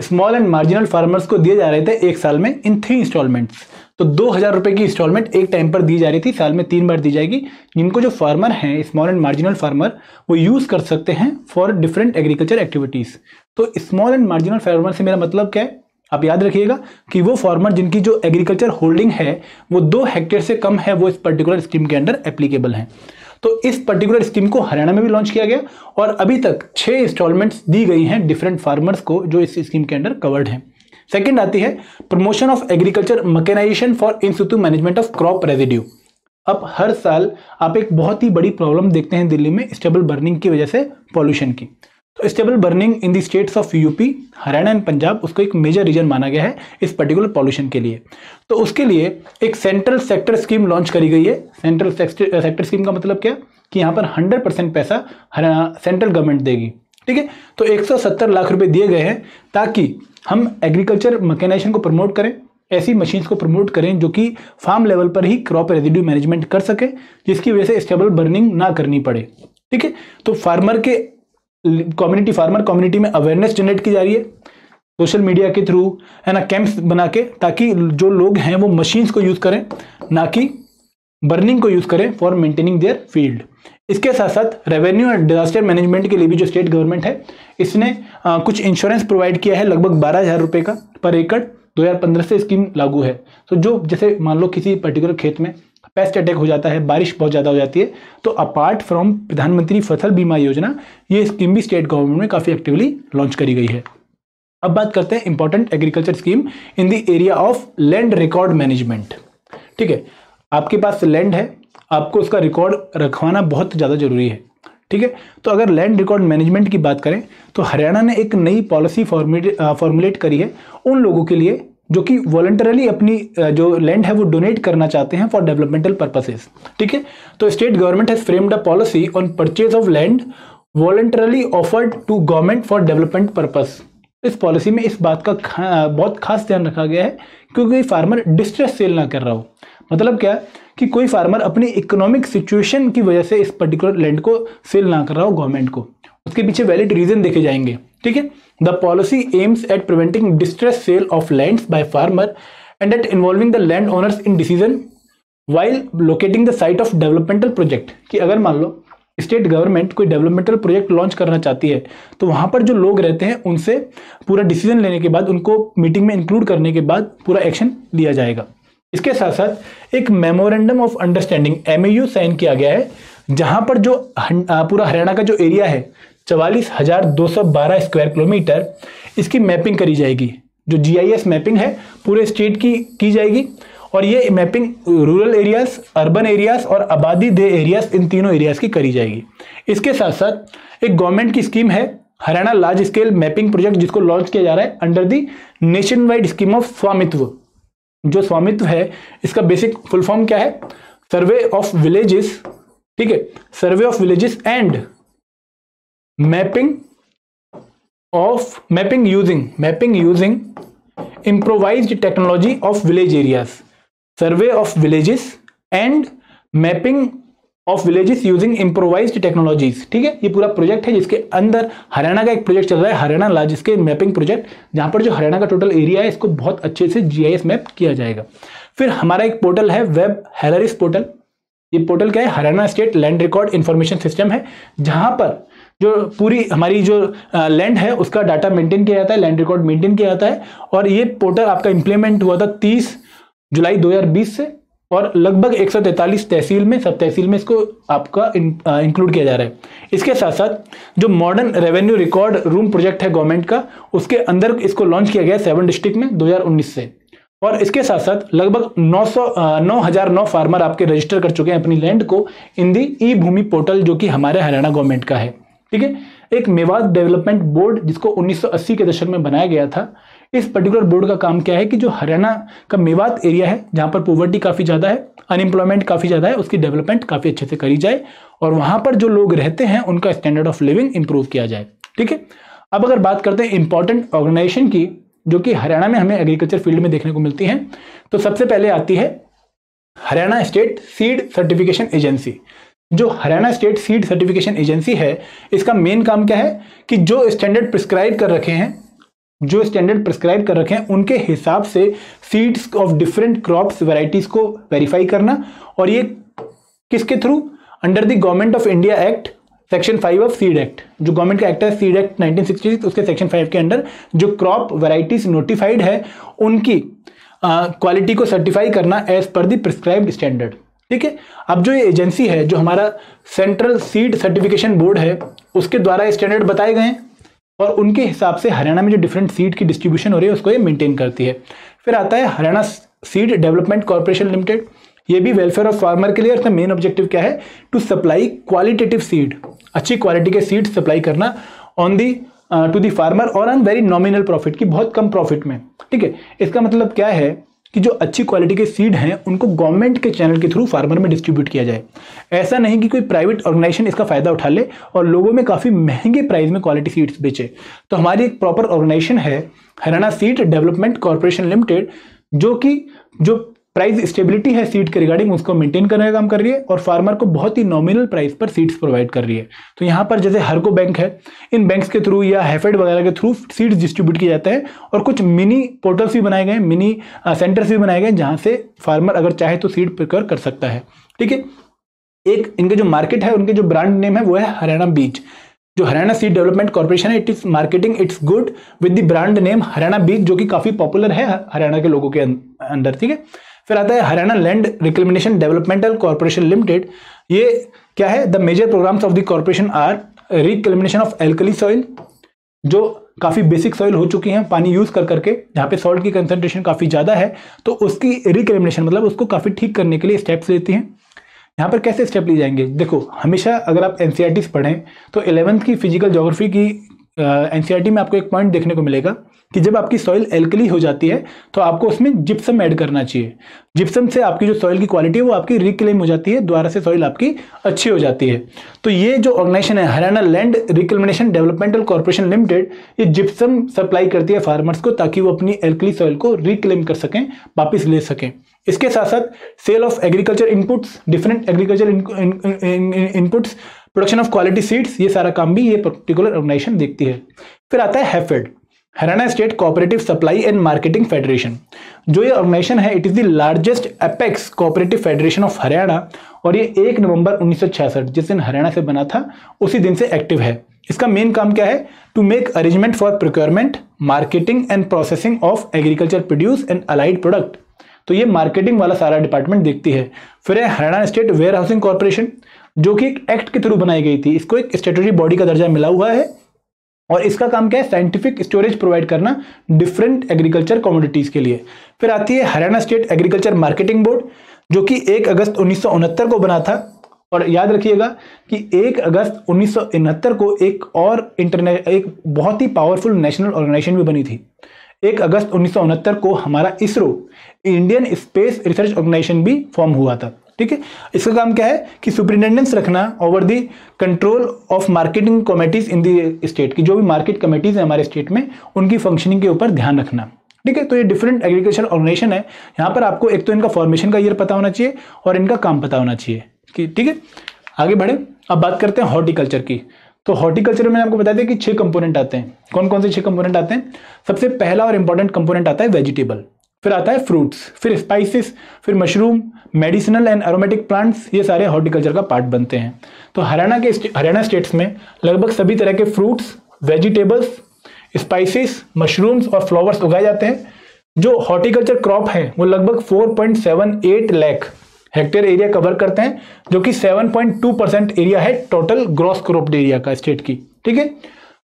small and marginal farmers को दिए जा रहे थे एक साल में इन 3 इंस्टॉलमेंट्स। तो 2,000 रुपए की इंस्टॉलमेंट एक टाइम पर दी जा रही थी, साल में 3 बार दी जाएगी, जिनको जो फार्मर हैं स्मॉल एंड मार्जिनल फार्मर वो यूज कर सकते हैं फॉर डिफरेंट एग्रीकल्चर एक्टिविटीज। तो स्मॉल एंड मार्जिनल फार्मर से मेरा मतलब क्या है? आप याद रखिएगा कि वो फार्मर जिनकी जो एग्रीकल्चर होल्डिंग है वो 2 हेक्टेयर से कम है, वो इस पर्टिकुलर स्कीम के अंडर एप्लीकेबल हैं। तो इस पर्टिकुलर स्कीम को हरियाणा में भी लॉन्च किया गया और अभी तक 6 इंस्टॉलमेंट्स दी गई हैं डिफरेंट फार्मर्स को जो इस स्कीम के अंडर कवर्ड हैं। सेकंड आती है promotion of agriculture mechanization for in situ management of crop residue. अब हर साल आप एक बहुत ही बड़ी प्रॉब्लम देखते हैं दिल्ली में स्टेबल बर्निंग की वजह से पॉल्यूशन की। तो stable burning in the states of UP, Haryana and Punjab उसको एक मेजर रीजन माना गया है इस पर्टिकुलर पॉल्यूशन के लिए। तो उसके लिए एक सेंट्रल सेक्टर स्कीम लॉन्च करी गई है। सेंट्रल सेक्टर स्कीम का मतलब क्या कि यहाँ पर 100% पैसा हरियाणा सेंट्रल गवर्नमेंट देगी, ठीक है। तो 170 लाख रुपए दिए गए हैं ताकि हम एग्रीकल्चर मैकेनाइजेशन को प्रमोट करें, ऐसी मशीन्स को प्रमोट करें जो कि फार्म लेवल पर ही क्रॉप रेजिड्यू मैनेजमेंट कर सके, जिसकी वजह से स्टेबल बर्निंग ना करनी पड़े, ठीक है। तो फार्मर के फार्मर कम्युनिटी में अवेयरनेस जनरेट की जा रही है सोशल मीडिया के थ्रू, है ना, कैंप्स बना के, ताकि जो लोग हैं वो मशीन्स को यूज करें ना कि बर्निंग को यूज करें फॉर मेंटेनिंग देयर फील्ड। इसके साथ साथ रेवेन्यू और डिजास्टर मैनेजमेंट के लिए भी जो स्टेट गवर्नमेंट है इसने कुछ इंश्योरेंस प्रोवाइड किया है लगभग 12,000 रुपए का पर एकड़, 2015 से स्कीम लागू है। तो जो जैसे मान लो किसी पर्टिकुलर खेत में पेस्ट अटैक हो जाता है, बारिश बहुत ज़्यादा हो जाती है, तो अपार्ट फ्रॉम प्रधानमंत्री फसल बीमा योजना, ये स्कीम भी स्टेट गवर्नमेंट में काफ़ी एक्टिवली लॉन्च करी गई है। अब बात करते हैं important agriculture scheme in the area of land record management. ठीक है, आपके पास लैंड है, आपको उसका रिकॉर्ड रखवाना बहुत ज़्यादा जरूरी है। ठीक है, तो अगर लैंड रिकॉर्ड मैनेजमेंट की बात करें तो हरियाणा ने एक नई पॉलिसी फॉर्मुलेट करी है उन लोगों के लिए जो कि वॉलंटरली अपनी जो लैंड है वो डोनेट करना चाहते हैं फॉर डेवलपमेंटल पर्पसेस। ठीक है, तो state government has framed a policy on purchase of land voluntarily offered to government for development purpose. इस पॉलिसी में इस बात का बहुत खास ध्यान रखा गया है क्योंकि फार्मर डिस्ट्रेस सेल ना कर रहा हो। मतलब क्या कि कोई फार्मर अपनी इकोनॉमिक सिचुएशन की वजह से इस पर्टिकुलर लैंड को सेल ना कर रहा हो गवर्नमेंट को, उसके पीछे वैलिड रीजन देखे जाएंगे। ठीक है, the policy aims at preventing distress sale of lands by farmer and at involving the land owners in decision while locating the site of developmental project. कि अगर मान लो स्टेट गवर्नमेंट कोई डेवलपमेंटल प्रोजेक्ट लॉन्च करना चाहती है तो वहां पर जो लोग रहते हैं उनसे पूरा डिसीजन लेने के बाद, उनको मीटिंग में इंक्लूड करने के बाद पूरा एक्शन लिया जाएगा। इसके साथ साथ एक memorandum of understanding MOU sign किया गया है जहां पर जो पूरा हरियाणा का जो एरिया है 44,212 स्क्वायर किलोमीटर, इसकी मैपिंग करी जाएगी। जो GIS मैपिंग है पूरे स्टेट की जाएगी और ये mapping rural areas, urban areas और आबादी दे एरियाज, इन तीनों एरियाज की करी जाएगी। इसके साथ साथ एक गवर्नमेंट की स्कीम है Haryana large scale mapping project जिसको लॉन्च किया जा रहा है under the nation wide scheme of स्वामित्व। जो स्वामित्व है इसका बेसिक फुल फॉर्म क्या है? Survey of villages. ठीक है, survey of villages and mapping using improvised technology of village areas. Survey of villages and mapping of villages using improvised technologies. ठीक है, ये पूरा प्रोजेक्ट है जिसके अंदर हरियाणा का एक प्रोजेक्ट चल रहा है, Haryana large scale mapping project, जहां पर जो हरियाणा का टोटल एरिया है इसको बहुत अच्छे से GIS मैप किया जाएगा। फिर हमारा एक पोर्टल है वेब हेलरिस पोर्टल। ये पोर्टल क्या है? Haryana state land record information system है, जहां पर जो पूरी हमारी जो लैंड है उसका डाटा मेंटेन किया जाता है, लैंड रिकॉर्ड मेंटेन किया जाता है। और ये पोर्टल आपका इंप्लीमेंट हुआ था 30 जुलाई 2020 से और लगभग 143 तहसील में, सब तहसील में इसको आपका इंक्लूड किया जा रहा है। इसके साथ साथ जो modern revenue record room project है गवर्नमेंट का, उसके अंदर इसको लॉन्च किया गया 7 डिस्ट्रिक्ट में 2019 से। और इसके साथ साथ लगभग 9,009 फार्मर आपके रजिस्टर कर चुके हैं अपनी लैंड को इन दी ई भूमि पोर्टल, जो कि हमारे हरियाणा गवर्नमेंट का है। ठीक है, एक मेवात डेवलपमेंट बोर्ड जिसको 1980 के दशक में बनाया गया था, इस पर्टिकुलर बोर्ड का काम क्या है कि जो हरियाणा का मेवात एरिया है जहां पर पॉवर्टी काफी ज्यादा है, अनएम्प्लॉयमेंट काफी ज्यादा है, उसकी डेवलपमेंट काफी अच्छे से करी जाए और वहां पर जो लोग रहते हैं उनका स्टैंडर्ड ऑफ लिविंग इंप्रूव किया जाए। ठीक है, अब अगर बात करते हैं इंपॉर्टेंट ऑर्गेनाइजेशन की जो कि हरियाणा में हमें एग्रीकल्चर फील्ड में देखने को मिलती है, तो सबसे पहले आती है Haryana state seed certification agency. जो Haryana state seed certification agency है, इसका मेन काम क्या है कि जो स्टैंडर्ड प्रिस्क्राइब कर रखे हैं उनके हिसाब से seeds of different crops varieties को वेरीफाई करना। और ये किसके through? Under the government of India act section 5 of seed act. जो गवर्नमेंट का एक्ट है सीड एक्ट 1966, उसके सेक्शन 5 के अंडर जो क्रॉप वैरायटीज नोटिफाइड है उनकी क्वालिटी को सर्टिफाई करना as per the prescribed standard. ठीक है, अब जो ये एजेंसी है, जो हमारा सेंट्रल सीड सर्टिफिकेशन बोर्ड है, उसके द्वारा स्टैंडर्ड बताए गए हैं और उनके हिसाब से हरियाणा में जो डिफरेंट सीड की डिस्ट्रीब्यूशन हो रही है उसको ये मेंटेन करती है। फिर आता है Haryana seed development corporation limited. ये भी वेलफेयर ऑफ फार्मर के लिए, इसका मेन ऑब्जेक्टिव क्या है? टू सप्लाई क्वालिटेटिव सीड, अच्छी क्वालिटी के सीड सप्लाई करना on the to the farmer और ऑन वेरी नॉमिनल प्रॉफिट, की बहुत कम प्रॉफिट में। ठीक है, इसका मतलब क्या है कि जो अच्छी क्वालिटी के सीड हैं उनको गवर्नमेंट के चैनल के थ्रू फार्मर में डिस्ट्रीब्यूट किया जाए। ऐसा नहीं कि कोई प्राइवेट ऑर्गेनाइजेशन इसका फायदा उठा ले और लोगों में काफी महंगे प्राइस में क्वालिटी सीड्स बेचे। तो हमारी एक प्रॉपर ऑर्गेनाइजेशन है Haryana seed development corporation limited, जो कि जो प्राइस स्टेबिलिटी है सीड के रिगार्डिंग उसको मेंटेन करने का काम कर रही है और फार्मर को बहुत ही नॉमिनल प्राइस पर सीड्स प्रोवाइड कर रही है। तो यहाँ पर जैसे हरको बैंक है, इन बैंक्स के थ्रू या हैफेड वगैरह के थ्रू सीड्स डिस्ट्रीब्यूट किए जाते हैं और कुछ मिनी पोर्टल्स भी बनाए गए, मिनी सेंटर्स भी बनाए गए जहां से फार्मर अगर चाहे तो सीड प्रिक्योर कर सकता है। ठीक है, एक इनके जो मार्केट है, उनके जो ब्रांड नेम है वो है हरियाणा बीज। जो हरियाणा सीड डेवलपमेंट कॉर्पोरेशन है, it is marketing it's good with the brand name Haryana बीज, जो कि काफी पॉपुलर है हरियाणा के लोगों के अंदर, ठीक है। फिर आता है Haryana land reclamation developmental corporation limited. ये क्या है? The major programmes of the corporation are reclamation of alkali soil, जो काफी बेसिक सॉइल हो चुकी हैं पानी यूज कर करके, जहाँ पे सॉल्ट की कंसंट्रेशन काफी ज्यादा है, तो उसकी रिक्लेमेशन मतलब उसको काफी ठीक करने के लिए स्टेप्स लेती हैं। यहाँ पर कैसे स्टेप लिए जाएंगे? देखो, हमेशा अगर आप एनसीईआरटी पढ़ें तो 11th की फिजिकल ज्योग्राफी की एनसीईआरटी में आपको एक पॉइंट देखने को मिलेगा कि जब आपकी सॉइल एल्कली हो जाती है तो आपको उसमें जिप्सम ऐड करना चाहिए। जिप्सम से आपकी जो सॉइल की क्वालिटी है वो आपकी रिक्लेम हो जाती है, दोबारा से सॉइल आपकी अच्छी हो जाती है। तो ये जो ऑर्गेनाइजेशन है Haryana land reclamation developmental corporation limited, ये जिप्सम सप्लाई करती है फार्मर्स को ताकि वो अपनी एल्कली सॉइल को रिक्लेम कर सकें, वापिस ले सकें। इसके साथ साथ sale of agriculture inputs, different agriculture inputs, production of quality seeds, ये सारा काम भी ये पर्टिकुलर ऑर्गेनाइजेशन देखती है। फिर आता है HAFED, Haryana state cooperative supply and marketing federation. जो ये ऑर्गेनाइजेशन है, it is the largest apex cooperative federation of Haryana, और ये 1 नवंबर 1966 जिस दिन हरियाणा से बना था उसी दिन से एक्टिव है। इसका मेन काम क्या है? To make arrangement for procurement, marketing and processing of agriculture produce and allied product. तो ये मार्केटिंग वाला सारा डिपार्टमेंट देखती है। फिर है Haryana state warehousing corporation, जो कि एक एक्ट के थ्रू बनाई गई थी। इसको एक स्टैट्यूटरी बॉडी का दर्जा मिला हुआ है और इसका काम क्या है? साइंटिफिक स्टोरेज प्रोवाइड करना डिफरेंट एग्रीकल्चर कमोडिटीज के लिए। फिर आती है Haryana state agriculture marketing board, जो कि 1 अगस्त 1969 को बना था। और याद रखिएगा कि 1 अगस्त 1969 को एक बहुत ही पावरफुल नेशनल ऑर्गेनाइजेशन भी बनी थी। 1 अगस्त 1969 को हमारा ISRO, Indian space research organisation भी फॉर्म हुआ था, ठीक है। इसका काम क्या है कि सुपरिटेंडेंस रखना over the control of marketing committees in the state, की जो भी मार्केट कमेटीज है हमारे स्टेट में उनकी फंक्शनिंग के ऊपर ध्यान रखना, ठीक है। तो ये डिफरेंट एग्रीकल्चर ऑर्गेनाइजेशन है। यहाँ पर आपको एक तो इनका फॉर्मेशन का ईयर पता होना चाहिए और इनका काम पता होना चाहिए, ठीक है। आगे बढ़े, अब बात करते हैं हॉर्टिकल्चर की। तो हॉर्टिकल्चर में आपको बता दें कि 6 कंपोनेंट आते हैं। कौन कौन से 6 कंपोनेंट आते हैं? सबसे पहला और इंपॉर्टेंट कंपोनेंट आता है वेजिटेबल, फिर आता है फ्रूट्स, फिर स्पाइसेस, फिर mushroom, medicinal and aromatic plants, ये सारे हॉर्टिकल्चर का पार्ट बनते हैं। तो हरियाणा स्टेट्स में लगभग सभी तरह के फ्रूट्स, वेजिटेबल्स, स्पाइसेस, मशरूम्स और फ्लावर्स उगाए जाते हैं। जो हॉर्टिकल्चर क्रॉप है वो लगभग 4.78 लाख हेक्टेयर एरिया कवर करते हैं, जो कि 7.2% एरिया है टोटल ग्रॉस क्रॉप्ड एरिया का स्टेट की, ठीक है।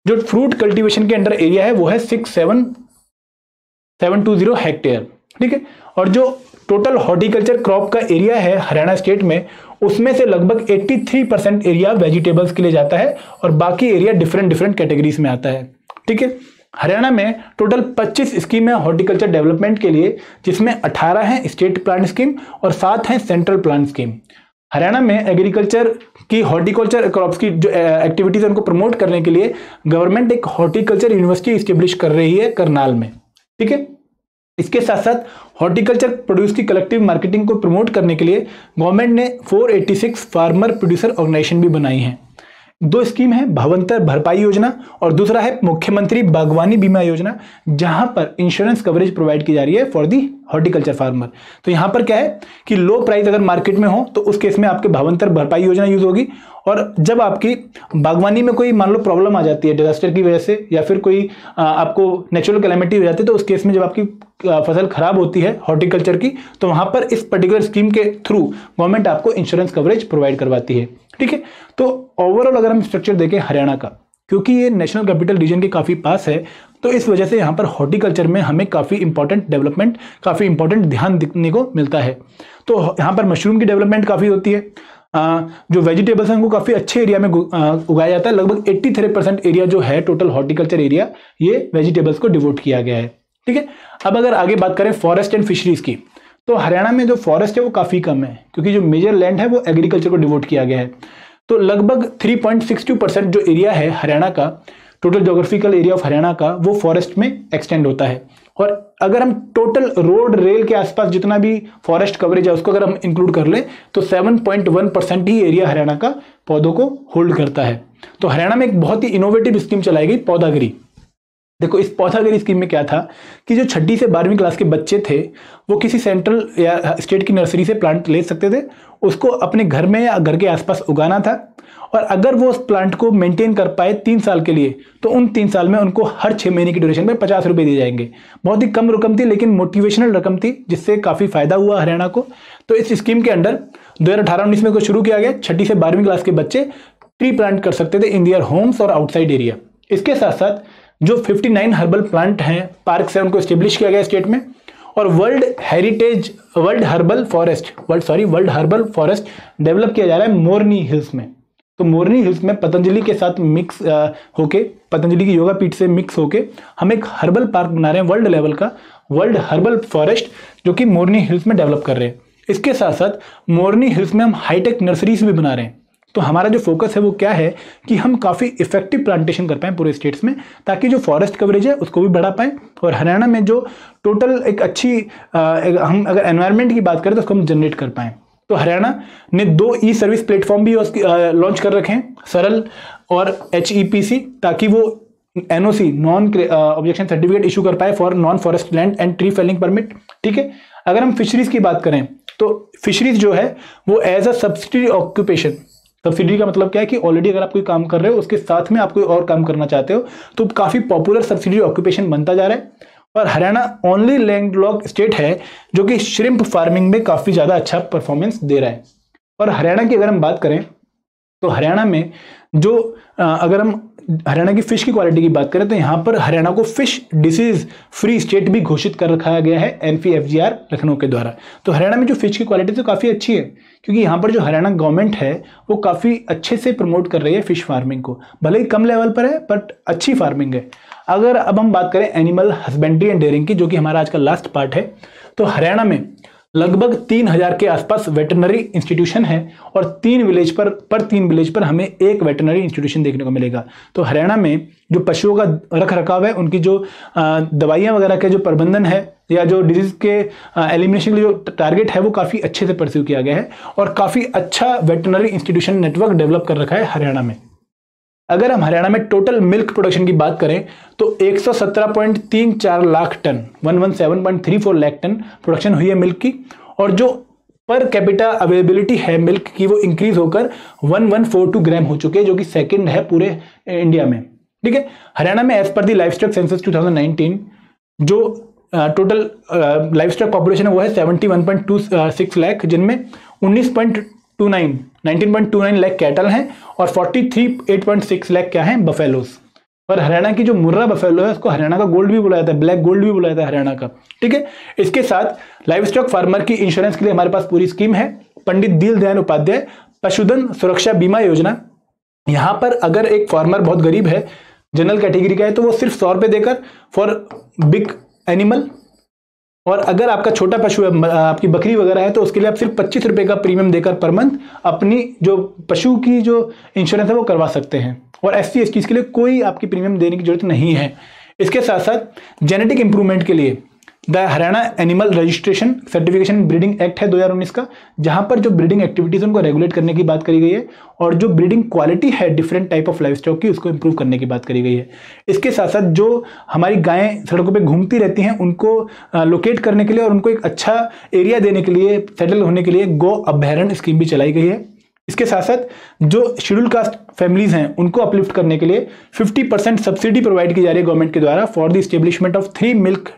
जो फ्रूट कल्टीवेशन के अंडर एरिया है वो है 67720 हेक्टेयर, ठीक है। और जो टोटल हॉर्टिकल्चर क्रॉप का एरिया है हरियाणा स्टेट में, उसमें से लगभग 83% एरिया वेजिटेबल्स के लिए जाता है और बाकी एरिया डिफरेंट कैटेगरीज में आता है, ठीक है। हरियाणा में टोटल 25 स्कीम है हॉर्टिकल्चर डेवलपमेंट के लिए, जिसमें 18 हैं स्टेट प्लांट स्कीम और 7 हैं सेंट्रल प्लांट स्कीम। हरियाणा में एग्रीकल्चर की हॉर्टिकल्चर क्रॉप्स की जो एक्टिविटीज है उनको प्रमोट करने के लिए गवर्नमेंट एक हॉर्टिकल्चर यूनिवर्सिटी स्टेब्लिश कर रही है करनाल में, ठीक है। इसके साथ साथ हॉर्टिकल्चर प्रोड्यूस की कलेक्टिव मार्केटिंग को प्रमोट करने के लिए गवर्नमेंट ने 486 फार्मर प्रोड्यूसर ऑर्गेनाइजेशन भी बनाई हैं। 2 स्कीम है, भावांतर भरपाई योजना और दूसरा है मुख्यमंत्री बागवानी बीमा योजना, जहां पर इंश्योरेंस कवरेज प्रोवाइड की जा रही है फॉर दी हॉर्टिकल्चर फार्मर। तो यहां पर क्या है कि लो प्राइस अगर मार्केट में हो तो उस केस में आपके भावांतर भरपाई योजना यूज होगी, और जब आपकी बागवानी में कोई मान लो प्रॉब्लम आ जाती है डिजास्टर की वजह से या फिर कोई आपको नेचुरल कैलेमिटी हो जाती है, तो उस केस में जब आपकी फसल खराब होती है हॉर्टिकल्चर की, तो वहां पर इस पर्टिकुलर स्कीम के थ्रू गवर्नमेंट आपको इंश्योरेंस कवरेज प्रोवाइड करवाती है, ठीक है। तो ओवरऑल अगर हम स्ट्रक्चर देखें हरियाणा का, क्योंकि ये नेशनल कैपिटल रीजन के काफी पास है, तो इस वजह से यहाँ पर हॉर्टिकल्चर में हमें काफी इंपॉर्टेंट डेवलपमेंट, काफी इंपॉर्टेंट ध्यान दिखने को मिलता है। तो यहाँ पर मशरूम की डेवलपमेंट काफी होती है। जो वेजिटेबल्स हैं उनको काफी अच्छे एरिया में उगाया जाता है। लगभग 83% एरिया जो है टोटल हॉर्टिकल्चर एरिया, ये वेजिटेबल्स को डिवोट किया गया है, ठीक है। अब अगर आगे बात करें फॉरेस्ट एंड फिशरीज की, तो हरियाणा में जो फॉरेस्ट है वो काफी कम है, क्योंकि जो मेजर लैंड है वो एग्रीकल्चर को डिवोट किया गया है। तो लगभग 3.62% जो एरिया है हरियाणा का, total geographical area of Haryana का, वो फॉरेस्ट में एक्सटेंड होता है। और अगर हम टोटल रोड रेल के आसपास जितना भी फॉरेस्ट कवरेज है उसको अगर हम इंक्लूड कर लें तो 7.1% ही एरिया हरियाणा का पौधों को होल्ड करता है। तो हरियाणा में एक बहुत ही इनोवेटिव स्कीम चलाई गई, पौधागिरी। देखो, इस पौधागिरी स्कीम में क्या था कि जो 6ठी से 12वीं क्लास के बच्चे थे वो किसी सेंट्रल या स्टेट की नर्सरी से प्लांट ले सकते थे, उसको अपने घर में या घर के आसपास उगाना था और अगर वो उस प्लांट को मेंटेन कर पाए 3 साल के लिए तो उन 3 साल में उनको हर 6 महीने की ड्यूरेशन में 50 रुपये दिए जाएंगे। बहुत ही कम रकम थी लेकिन मोटिवेशनल रकम थी, जिससे काफ़ी फायदा हुआ हरियाणा को। तो इस स्कीम के अंडर 2018-19 में को शुरू किया गया। 6ठी से 12वीं क्लास के बच्चे ट्री प्लांट कर सकते थे इन दियर होम्स और आउटसाइड एरिया। इसके साथ साथ जो 59 हर्बल प्लांट हैं, पार्क है, उनको एस्टेब्लिश किया गया स्टेट में। और वर्ल्ड हर्बल फॉरेस्ट डेवलप किया जा रहा है मोरनी हिल्स में। तो मोरनी हिल्स में पतंजलि के साथ मिक्स होके, पतंजलि की योगा पीठ से मिक्स होके हम एक हर्बल पार्क बना रहे हैं, वर्ल्ड लेवल का वर्ल्ड हर्बल फॉरेस्ट, जो कि मोरनी हिल्स में डेवलप कर रहे हैं। इसके साथ साथ मोरनी हिल्स में हम हाईटेक नर्सरीज भी बना रहे हैं। तो हमारा जो फोकस है वो क्या है कि हम काफ़ी इफेक्टिव प्लांटेशन कर पाएं पूरे स्टेट्स में, ताकि जो फॉरेस्ट कवरेज है उसको भी बढ़ा पाएं। और हरियाणा में जो टोटल एक अच्छी हम अगर एनवायरनमेंट की बात करें तो उसको हम जनरेट कर पाएं। तो हरियाणा ने 2 ई सर्विस प्लेटफॉर्म भी लॉन्च कर रखे हैं, सरल और HEPC, ताकि वो NOC non objection certificate issue कर पाए for non forest land and tree felling permit. ठीक है। अगर हम फिशरीज की बात करें तो फिशरीज जो है वो as a subsidy occupation, subsidy का मतलब क्या है कि ऑलरेडी अगर आप कोई काम कर रहे हो उसके साथ में आप कोई और काम करना चाहते हो, तो काफी पॉपुलर सब्सिडी ऑक्यूपेशन बनता जा रहा है। और हरियाणा ओनली लैंडलॉक्ड स्टेट है जो कि श्रिम्प फार्मिंग में काफी ज्यादा अच्छा परफॉर्मेंस दे रहा है। और हरियाणा की अगर हम बात करें तो हरियाणा में जो अगर हम हरियाणा की फिश की क्वालिटी की बात करें तो यहाँ पर हरियाणा को फिश डिसीज फ्री स्टेट भी घोषित कर रखा गया है NPFGR लखनऊ के द्वारा। तो हरियाणा में जो फिश की क्वालिटी तो काफ़ी अच्छी है, क्योंकि यहाँ पर जो हरियाणा गवर्नमेंट है वो काफ़ी अच्छे से प्रमोट कर रही है फिश फार्मिंग को, भले ही कम लेवल पर है बट अच्छी फार्मिंग है। अगर अब हम बात करें एनिमल हस्बेंड्री एंड डेयरिंग की, जो कि हमारा आज का लास्ट पार्ट है, तो हरियाणा में लगभग 3000 के आसपास वेटरनरी इंस्टीट्यूशन है और 3 विलेज पर हमें एक वेटरनरी इंस्टीट्यूशन देखने को मिलेगा। तो हरियाणा में जो पशुओं का रख रखाव है, उनकी जो दवाइयाँ वगैरह के जो प्रबंधन है या जो डिजीज के एलिमिनेशन के जो टारगेट है वो काफ़ी अच्छे से परस्यू किया गया है और काफ़ी अच्छा वेटरनरी इंस्टीट्यूशन नेटवर्क डेवलप कर रखा है हरियाणा में। अगर हम हरियाणा में टोटल मिल्क प्रोडक्शन की बात करें तो 117.34 lakh tonne 117.34 lakh tonne production हुई है मिल्क की, और जो पर कैपिटा अवेलेबिलिटी है मिल्क की वो इंक्रीज होकर 1142 ग्राम हो चुके हैं, जो कि सेकंड है पूरे इंडिया में। ठीक है। हरियाणा में एज पर दी लाइवस्टॉक सेंसस 2019 जो टोटल लाइवस्टॉक पॉपुलेशन है वो है 71.26 लाख, जिनमें 19.29 लाख कैटल हैं और 8.6 लाख क्या हैं बफेलोस। और हरियाणा की जो मुर्रा बफेलो है उसको हरियाणा का गोल्ड भी बुलाया जाता है, ब्लैक गोल्ड भी बुलाया जाता है हरियाणा का। ठीक है। इसके साथ लाइव स्टॉक फार्मर की इंश्योरेंस के लिए हमारे पास पूरी स्कीम है, पंडित दीनदयाल उपाध्याय पशुधन सुरक्षा बीमा योजना। यहां पर अगर एक फार्मर बहुत गरीब है, जनरल कैटेगरी का है, तो वो सिर्फ 100 रुपये देकर फॉर बिग एनिमल, और अगर आपका छोटा पशु है, आपकी बकरी वगैरह है, तो उसके लिए आप सिर्फ 25 रुपये का प्रीमियम देकर पर मंथ अपनी जो पशु की जो इंश्योरेंस है वो करवा सकते हैं। और SC ST के लिए कोई आपकी प्रीमियम देने की जरूरत नहीं है। इसके साथ साथ जेनेटिक इंप्रूवमेंट के लिए the Haryana animal registration certification breeding act है 2019 का, जहां पर जो ब्रीडिंग एक्टिविटीज उनको रेगुलेट करने की बात करी गई है और जो ब्रीडिंग क्वालिटी है different type of life stock की उसको इंप्रूव करने की बात करी गई है। इसके साथ साथ जो हमारी गायें सड़कों पे घूमती रहती हैं उनको लोकेट करने के लिए और उनको एक अच्छा एरिया देने के लिए, सेटल होने के लिए गो अभयारण्य स्कीम भी चलाई गई है। इसके साथ साथ जो शेड्यूल कास्ट फैमिलीज हैं उनको अपलिफ्ट करने के लिए 50% सब्सिडी प्रोवाइड की जा रही है गवर्नमेंट के द्वारा for the establishment of 3 milk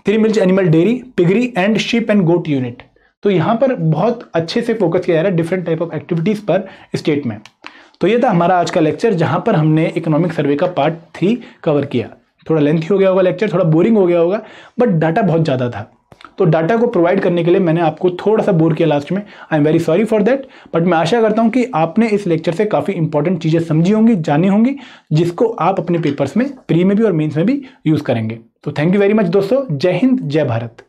animal dairy, piggery and sheep and goat unit. तो यहाँ पर बहुत अच्छे से फोकस किया जा रहा है डिफरेंट टाइप ऑफ एक्टिविटीज पर स्टेट में। तो ये था हमारा आज का लेक्चर, जहां पर हमने इकोनॉमिक सर्वे का पार्ट 3 कवर किया। थोड़ा लेंथी हो गया होगा लेक्चर, थोड़ा बोरिंग हो गया होगा, बट डाटा बहुत ज़्यादा था, तो डाटा को प्रोवाइड करने के लिए मैंने आपको थोड़ा सा बोर किया लास्ट में। I am very sorry for that, but मैं आशा करता हूं कि आपने इस लेक्चर से काफ़ी इंपॉर्टेंट चीज़ें समझी होंगी, जानी होंगी, जिसको आप अपने पेपर्स में, प्री में भी और मेंस में भी यूज़ करेंगे। तो थैंक यू वेरी मच दोस्तों। जय हिंद, जय भारत।